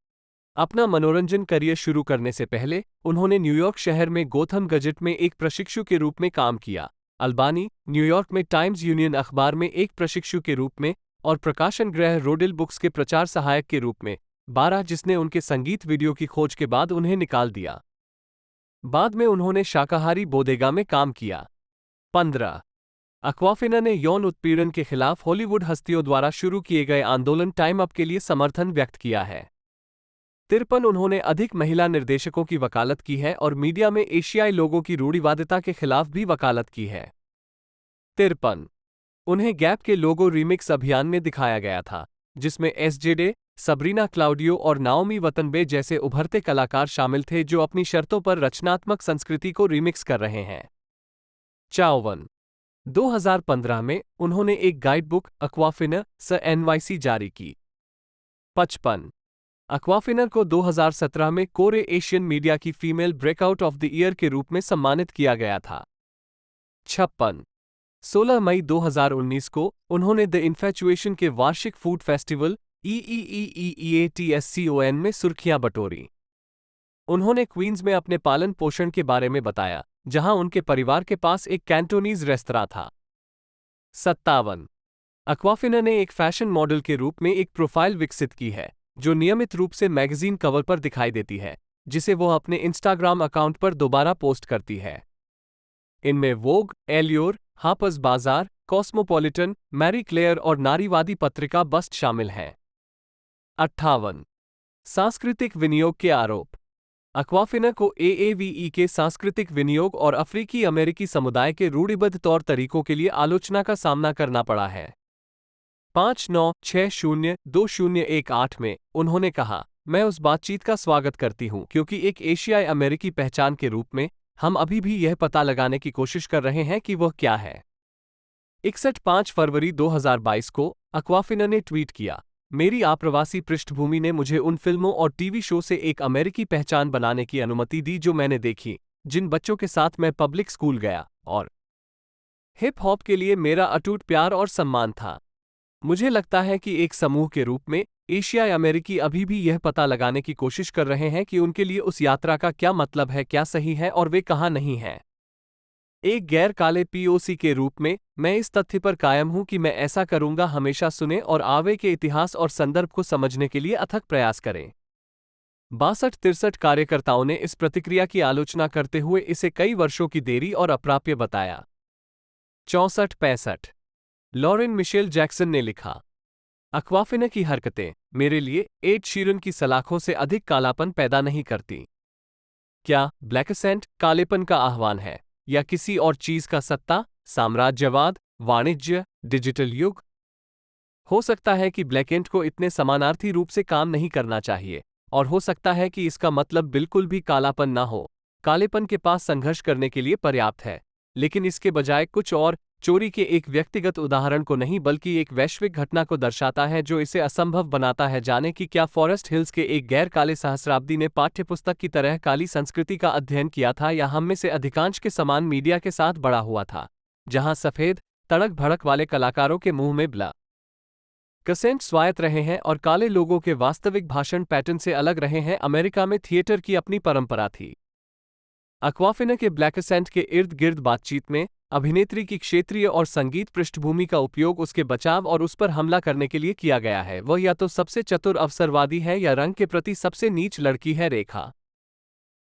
अपना मनोरंजन करियर शुरू करने से पहले उन्होंने न्यूयॉर्क शहर में गोथम गजेट में एक प्रशिक्षु के रूप में काम किया, अल्बानी, न्यूयॉर्क में टाइम्स यूनियन अखबार में एक प्रशिक्षु के रूप में, और प्रकाशन गृह रोडिल बुक्स के प्रचार सहायक के रूप में 12, जिसने उनके संगीत वीडियो की खोज के बाद उन्हें निकाल दिया। बाद में उन्होंने शाकाहारी बोदेगा में काम किया। 15 अक्वाफिना ने यौन उत्पीड़न के खिलाफ हॉलीवुड हस्तियों द्वारा शुरू किए गए आंदोलन टाइम अप के लिए समर्थन व्यक्त किया है। 53 उन्होंने अधिक महिला निर्देशकों की वकालत की है और मीडिया में एशियाई लोगों की रूढ़िवादिता के खिलाफ भी वकालत की है। 53 उन्हें गैप के लोगो रीमिक्स अभियान में दिखाया गया था, जिसमें एसजेडे, सबरीना क्लाउडियो और नाओमी वतनबे जैसे उभरते कलाकार शामिल थे जो अपनी शर्तों पर रचनात्मक संस्कृति को रीमिक्स कर रहे हैं। 54 2015 में उन्होंने एक गाइडबुक अक्वाफिना स एनवाईसी जारी की। 55 अक्वाफिना को 2017 में कोरे एशियन मीडिया की female breakout of the year के रूप में सम्मानित किया गया था। 56 16 मई 2019 को उन्होंने द इन्फैचुएशन के वार्षिक फूड फेस्टिवल EEEEATSCON में सुर्खियां बटोरी। उन्होंने क्वींस में अपने पालन पोषण के बारे में बताया, जहां उनके परिवार के पास एक कैंटोनीज रेस्तरां था। 57 अक्वाफिना ने एक फैशन मॉडल के रूप में एक प्रोफाइल विकसित की है, जो नियमित रूप से मैगजीन कवर पर दिखाई देती है, जिसे वो अपने इंस्टाग्राम अकाउंट पर दोबारा पोस्ट करती है। इनमें वोग, एलियोर, हापर्स बाजार, कॉस्मोपॉलिटन, मैरी क्लेयर और नारीवादी पत्रिका बस्ट शामिल हैं। 58 सांस्कृतिक विनियोग के आरोप अक्वाफिना को AAVE के सांस्कृतिक विनियोग और अफ्रीकी अमेरिकी समुदाय के रूढ़िबद्ध तौर तरीकों के लिए आलोचना का सामना करना पड़ा है। 5-9-6-0-2018 में उन्होंने कहा, मैं उस बातचीत का स्वागत करती हूं क्योंकि एक एशियाई अमेरिकी पहचान के रूप में हम अभी भी यह पता लगाने की कोशिश कर रहे हैं कि वह क्या है। 5 फरवरी 2022 को अक्वाफिना ने ट्वीट किया, मेरी आप्रवासी पृष्ठभूमि ने मुझे उन फिल्मों और टीवी शो से एक अमेरिकी पहचान बनाने की अनुमति दी जो मैंने देखी, जिन बच्चों के साथ मैं पब्लिक स्कूल गया, और हिप हॉप के लिए मेरा अटूट प्यार और सम्मान था। मुझे लगता है कि एक समूह के रूप में एशियाई अमेरिकी अभी भी यह पता लगाने की कोशिश कर रहे हैं कि उनके लिए उस यात्रा का क्या मतलब है, क्या सही है और वे कहाँ नहीं हैं। एक गैर काले पीओसी के रूप में मैं इस तथ्य पर कायम हूं कि मैं ऐसा करूंगा, हमेशा सुने और आवे के इतिहास और संदर्भ को समझने के लिए अथक प्रयास करें। 62-63 कार्यकर्ताओं ने इस प्रतिक्रिया की आलोचना करते हुए इसे कई वर्षों की देरी और अप्राप्य बताया। 64-65 लॉरेन मिशेल जैक्सन ने लिखा, अक्वाफिना की हरकतें मेरे लिए एड शीरन की सलाखों से अधिक कालापन पैदा नहीं करती। क्या ब्लैकसेंट कालेपन का आह्वान है या किसी और चीज का सत्ता, साम्राज्यवाद, वाणिज्य, डिजिटल युग? हो सकता है कि ब्लैकेंट को इतने समानार्थी रूप से काम नहीं करना चाहिए, और हो सकता है कि इसका मतलब बिल्कुल भी कालापन ना हो। कालेपन के पास संघर्ष करने के लिए पर्याप्त है, लेकिन इसके बजाय कुछ और, चोरी के एक व्यक्तिगत उदाहरण को नहीं बल्कि एक वैश्विक घटना को दर्शाता है जो इसे असंभव बनाता है। जाने कि क्या फॉरेस्ट हिल्स के एक गैर काले सहस्राब्दी ने पाठ्यपुस्तक की तरह काली संस्कृति का अध्ययन किया था, या हम में से अधिकांश के समान मीडिया के साथ बड़ा हुआ था, जहां सफेद तड़क भड़क वाले कलाकारों के मुंह में ब्ला कसेंट स्वायत्त रहे हैं और काले लोगों के वास्तविक भाषण पैटर्न से अलग रहे हैं। अमेरिका में थिएटर की अपनी परंपरा थी। अक्वाफिना के ब्लैकसेंट के इर्द गिर्द बातचीत में अभिनेत्री की क्षेत्रीय और संगीत पृष्ठभूमि का उपयोग उसके बचाव और उस पर हमला करने के लिए किया गया है। वह या तो सबसे चतुर अवसरवादी है या रंग के प्रति सबसे नीच लड़की है। रेखा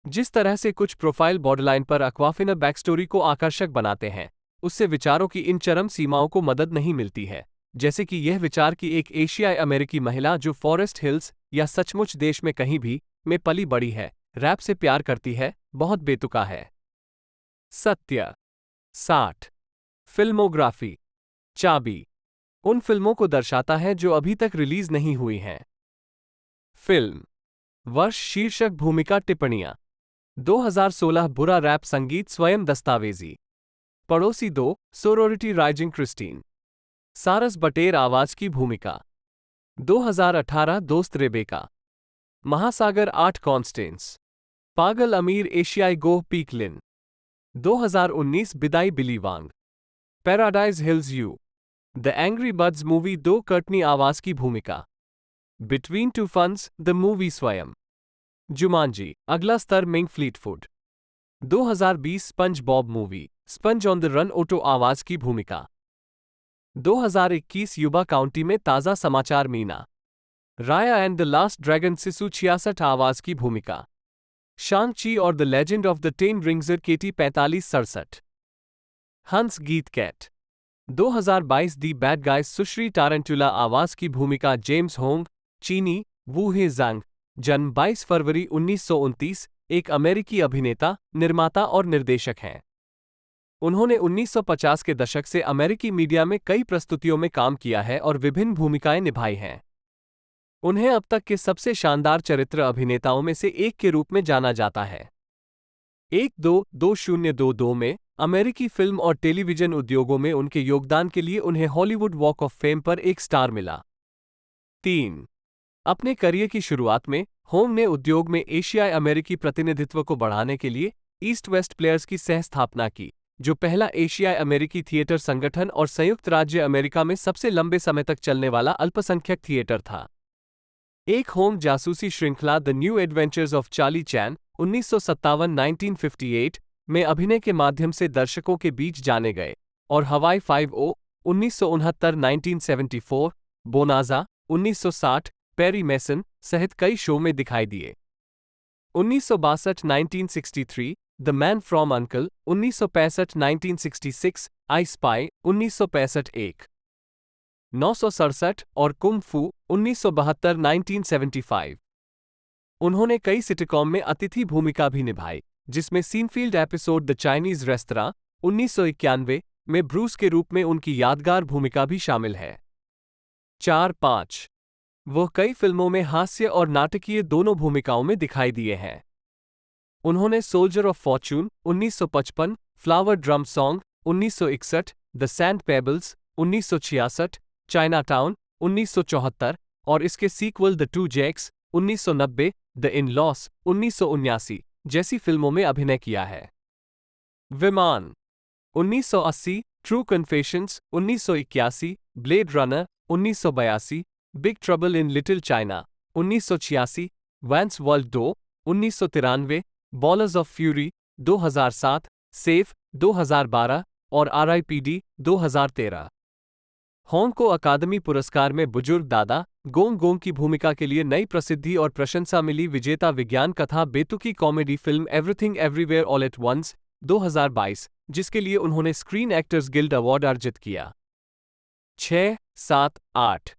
जिस तरह से कुछ प्रोफाइल बॉर्डरलाइन पर अक्वाफिना बैकस्टोरी को आकर्षक बनाते हैं, उससे विचारों की इन चरम सीमाओं को मदद नहीं मिलती है, जैसे कि यह विचार कि एक एशियाई अमेरिकी महिला जो फॉरेस्ट हिल्स या सचमुच देश में कहीं भी में पली बड़ी है, रैप से प्यार करती है, बहुत बेतुका है। सत्य 60 फिल्मोग्राफी चाबी उन फिल्मों को दर्शाता है जो अभी तक रिलीज नहीं हुई हैं। फिल्म वर्ष शीर्षक भूमिका टिप्पणियां 2016 बुरा रैप संगीत स्वयं दस्तावेजी पड़ोसी 2 सोरोरिटी राइजिंग क्रिस्टीन सारस बटेर आवाज की भूमिका 2018 दोस्त रेबेका महासागर 8 कॉन्स्टेंस पागल अमीर एशियाई गोह पीकलिन 2019 बिदाई Billi Wang Paradise Hills Yu the angry birds movie 2 Courtney आवाज की भूमिका between two ferns the movie स्वयं जुमांजी अगला स्तर Ming Fleetfoot 2020 SpongeBob movie sponge on the run Otto आवाज की भूमिका 2021 युबा काउंटी में ताज़ा समाचार मीना Raya and the last dragon Sisu 66 आवाज की भूमिका शांग ची और the legend of the ten rings Katy 45-67 हंस गीत कैट 2022 दी बैड गाइज सुश्री टारंटुला आवाज की भूमिका जेम्स होंग चीनी वू हे जांग जन्म 22 फरवरी 1929 एक अमेरिकी अभिनेता, निर्माता और निर्देशक हैं। उन्होंने 1950 के दशक से अमेरिकी मीडिया में कई प्रस्तुतियों में काम किया है और विभिन्न भूमिकाएं निभाई हैं। उन्हें अब तक के सबसे शानदार चरित्र अभिनेताओं में से एक के रूप में जाना जाता है। 2022 में अमेरिकी फिल्म और टेलीविजन उद्योगों में उनके योगदान के लिए उन्हें हॉलीवुड वॉक ऑफ फेम पर एक स्टार मिला। 3 अपने करियर की शुरुआत में होंग ने उद्योग में एशियाई अमेरिकी प्रतिनिधित्व को बढ़ाने के लिए ईस्ट वेस्ट प्लेयर्स की सह स्थापना की, जो पहला एशियाई अमेरिकी थिएटर संगठन और संयुक्त राज्य अमेरिका में सबसे लंबे समय तक चलने वाला अल्पसंख्यक थिएटर था। एक होंग जासूसी श्रृंखला the new adventures of Charlie Chan 1957-1958 में अभिनय के माध्यम से दर्शकों के बीच जाने गए, और हवाई 5-0 1969-1974, बोनाजा 1960, पेरी मेसन सहित कई शो में दिखाई दिए। 1962-1963, the man from uncle 1965-1966, I spy 1965-1, 967 और कुंग फू 1972-1975। उन्होंने कई सिटकॉम में अतिथि भूमिका भी निभाई, जिसमें Seinfeld episode the Chinese restaurant 1991 में ब्रूस के रूप में उनकी यादगार भूमिका भी शामिल है। 4-5 वह कई फिल्मों में हास्य और नाटकीय दोनों भूमिकाओं में दिखाई दिए हैं। उन्होंने soldier of fortune 1955, flower drum song 1961, the sand pebbles 1966, Chinatown 1974 और इसके sequel the two Jakes 1990, the in laws 1979 जैसी फिल्मों में अभिनय किया है। विमान 1980, true confessions 1981, blade runner 1982, big trouble in little China 1986, Wayne's world 2 1993, balls of fury 2007, safe 2012 और आरआईपीडी 2013। होंग को अकादमी पुरस्कार में बुजुर्ग दादा गोंग गोंग की भूमिका के लिए नई प्रसिद्धि और प्रशंसा मिली। विजेता विज्ञान कथा बेतुकी कॉमेडी फिल्म everything everywhere all at once 2022, जिसके लिए उन्होंने स्क्रीन एक्टर्स गिल्ड अवार्ड अर्जित किया। 6, 7, 8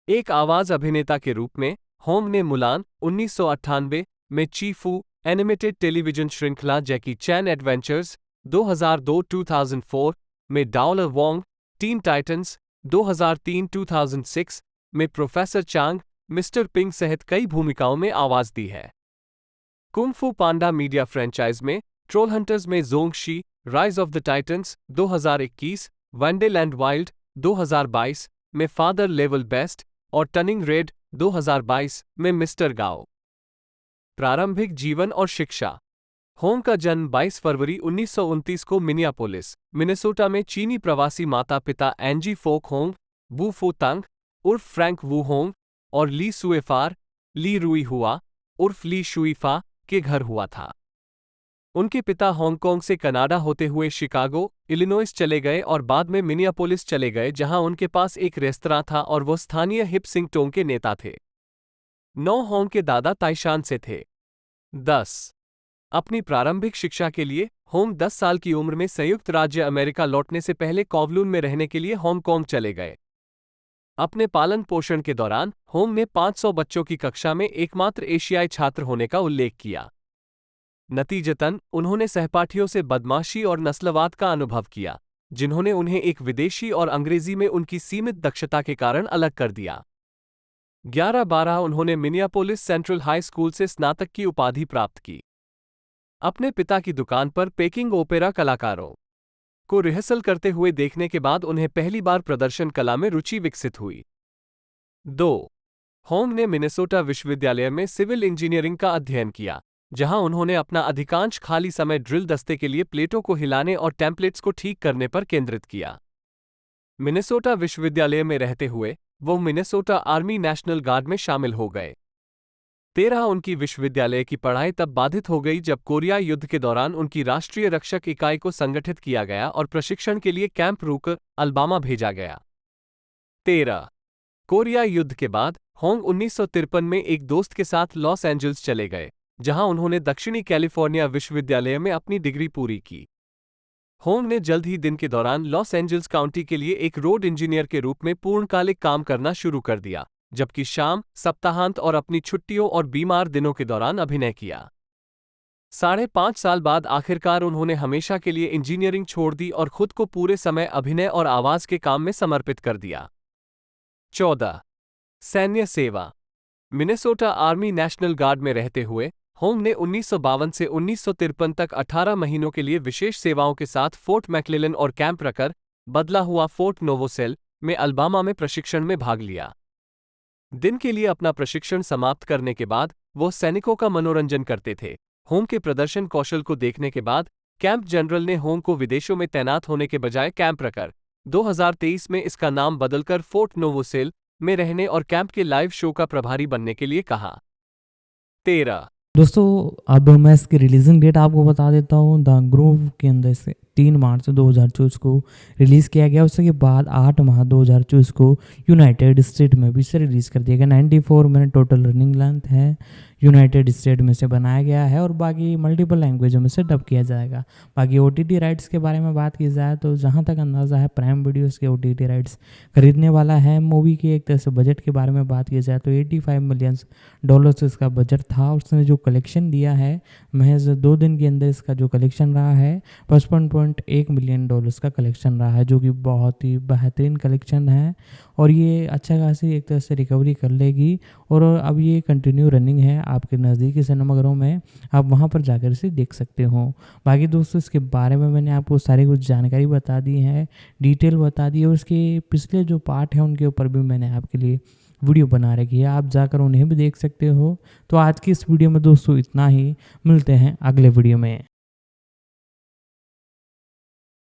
एक आवाज अभिनेता के रूप में होंग ने मुलान 1998 में चीफू एनिमेटेड टेलीविजन श्रृंखला जैकी चैन एडवेंचर्स 2002-2004 में डाओलर वोंग टीन टाइटंस 2003-2006 में प्रोफेसर चांग मिस्टर पिंग सहित कई भूमिकाओं में आवाज दी है। कुंग फू पांडा मीडिया फ्रेंचाइज में ट्रोल हंटर्स में Jong she rise of the Titans 2021, vandal and wild 2022 में फादर लेवल बेस्ट और टर्निंग रेड 2022 में मिस्टर गाओ। प्रारंभिक जीवन और शिक्षा। होंग का जन्म 22 फरवरी 1929 को मिनियापोलिस, मिनेसोटा में चीनी प्रवासी माता पिता एंजी फोक होंग, बू फो तंग उर्फ फ्रैंक वू होंग और ली सुएफार ली रुई हुआ उर्फ ली शुईफा के घर हुआ था। उनके पिता हांगकांग से कनाडा होते हुए शिकागो, इलिनॉइस चले गए और बाद में मिनियापोलिस चले गए, जहां उनके पास एक रेस्तरां था और वो स्थानीय हिप सिंग टोंग के नेता थे। 9 होंग के दादा ताइशान से थे। 10 अपनी प्रारंभिक शिक्षा के लिए होंग 10 साल की उम्र में संयुक्त राज्य अमेरिका लौटने से पहले कॉवलून में रहने के लिए हांगकांग चले गए। अपने पालन पोषण के दौरान होंग ने 500 बच्चों की कक्षा में एकमात्र एशियाई छात्र होने का उल्लेख किया। नतीजतन उन्होंने सहपाठियों से बदमाशी और नस्लवाद का अनुभव किया, जिन्होंने उन्हें एक विदेशी और अंग्रेजी में उनकी सीमित दक्षता के कारण अलग कर दिया। 11-12 उन्होंने मिनियापोलिस सेंट्रल हाई स्कूल से स्नातक की उपाधि प्राप्त की। अपने पिता की दुकान पर पेकिंग ओपेरा कलाकारों को रिहर्सल करते हुए देखने के बाद उन्हें पहली बार प्रदर्शन कला में रुचि विकसित हुई। 2 होंग ने मिनेसोटा विश्वविद्यालय में सिविल इंजीनियरिंग का अध्ययन किया, जहां उन्होंने अपना अधिकांश खाली समय ड्रिल दस्ते के लिए प्लेटों को हिलाने और टेम्पलेट्स को ठीक करने पर केंद्रित किया। मिनेसोटा विश्वविद्यालय में रहते हुए वो मिनेसोटा आर्मी नेशनल गार्ड में शामिल हो गए। 13 उनकी विश्वविद्यालय की पढ़ाई तब बाधित हो गई जब कोरिया युद्ध के दौरान उनकी राष्ट्रीय रक्षक इकाई को संगठित किया गया और प्रशिक्षण के लिए कैंप रूकर, अल्बामा भेजा गया। 13 कोरिया युद्ध के बाद होंग 1953 में एक दोस्त के साथ लॉस एंजल्स चले गए, जहां उन्होंने दक्षिणी कैलिफोर्निया विश्वविद्यालय में अपनी डिग्री पूरी की। होंग ने जल्द ही दिन के दौरान लॉस एंजल्स काउंटी के लिए एक रोड इंजीनियर के रूप में पूर्णकालिक काम करना शुरू कर दिया, जबकि शाम, सप्ताहांत और अपनी छुट्टियों और बीमार दिनों के दौरान अभिनय किया। 5.5 साल बाद आखिरकार उन्होंने हमेशा के लिए इंजीनियरिंग छोड़ दी और खुद को पूरे समय अभिनय और आवाज के काम में समर्पित कर दिया। 14 सैन्य सेवा। मिनेसोटा आर्मी नेशनल गार्ड में रहते हुए होंग ने 1952 से 1953 तक 18 महीनों के लिए विशेष सेवाओं के साथ फोर्ट मैक्लेलन और कैंप रकर, बदला हुआ फोर्ट नोवोसेल में अल्बामा में प्रशिक्षण में भाग लिया। दिन के लिए अपना प्रशिक्षण समाप्त करने के बाद वो सैनिकों का मनोरंजन करते थे। होंग के प्रदर्शन कौशल को देखने के बाद कैंप जनरल ने होंग को विदेशों में तैनात होने के बजाय कैंप रकर 2023 में इसका नाम बदलकर फोर्ट नोवोसेल में रहने और कैंप के लाइव शो का प्रभारी बनने के लिए कहा। 13 दोस्तों अब मैं इसकी रिलीजिंग डेट आपको बता देता हूँ। द ग्रोव के अंदर से 3 मार्च 2024 को रिलीज़ किया गया। उसके बाद 8 माह 2024 को यूनाइटेड स्टेट में भी इसे रिलीज़ कर दिया गया। 94 मिनट टोटल रनिंग लेंथ है। यूनाइटेड स्टेट में से बनाया गया है और बाकी मल्टीपल लैंग्वेजों में से डब किया जाएगा। बाकी OTT राइट्स के बारे में बात की जाए तो जहाँ तक अंदाज़ा है प्राइम वीडियोस के OTT राइट्स खरीदने वाला है। मूवी के एक तरह से बजट के बारे में बात की जाए तो $85 मिलियन इसका बजट था। उसने जो कलेक्शन दिया है महज 2 दिन के अंदर इसका जो कलेक्शन रहा है $55.1 मिलियन का कलेक्शन रहा है, जो कि बहुत ही बेहतरीन कलेक्शन है और ये अच्छा खासी एक तरह से रिकवरी कर लेगी। और अब ये कंटिन्यू रनिंग है आपके नज़दीकी सिनेमाघरों में, आप वहाँ पर जाकर इसे देख सकते हो। बाकी दोस्तों इसके बारे में मैंने आपको सारी कुछ जानकारी बता दी है, डिटेल बता दी है और उसके पिछले जो पार्ट हैं उनके ऊपर भी मैंने आपके लिए वीडियो बना रखी है, आप जाकर उन्हें भी देख सकते हो। तो आज की इस वीडियो में दोस्तों इतना ही, मिलते हैं अगले वीडियो में।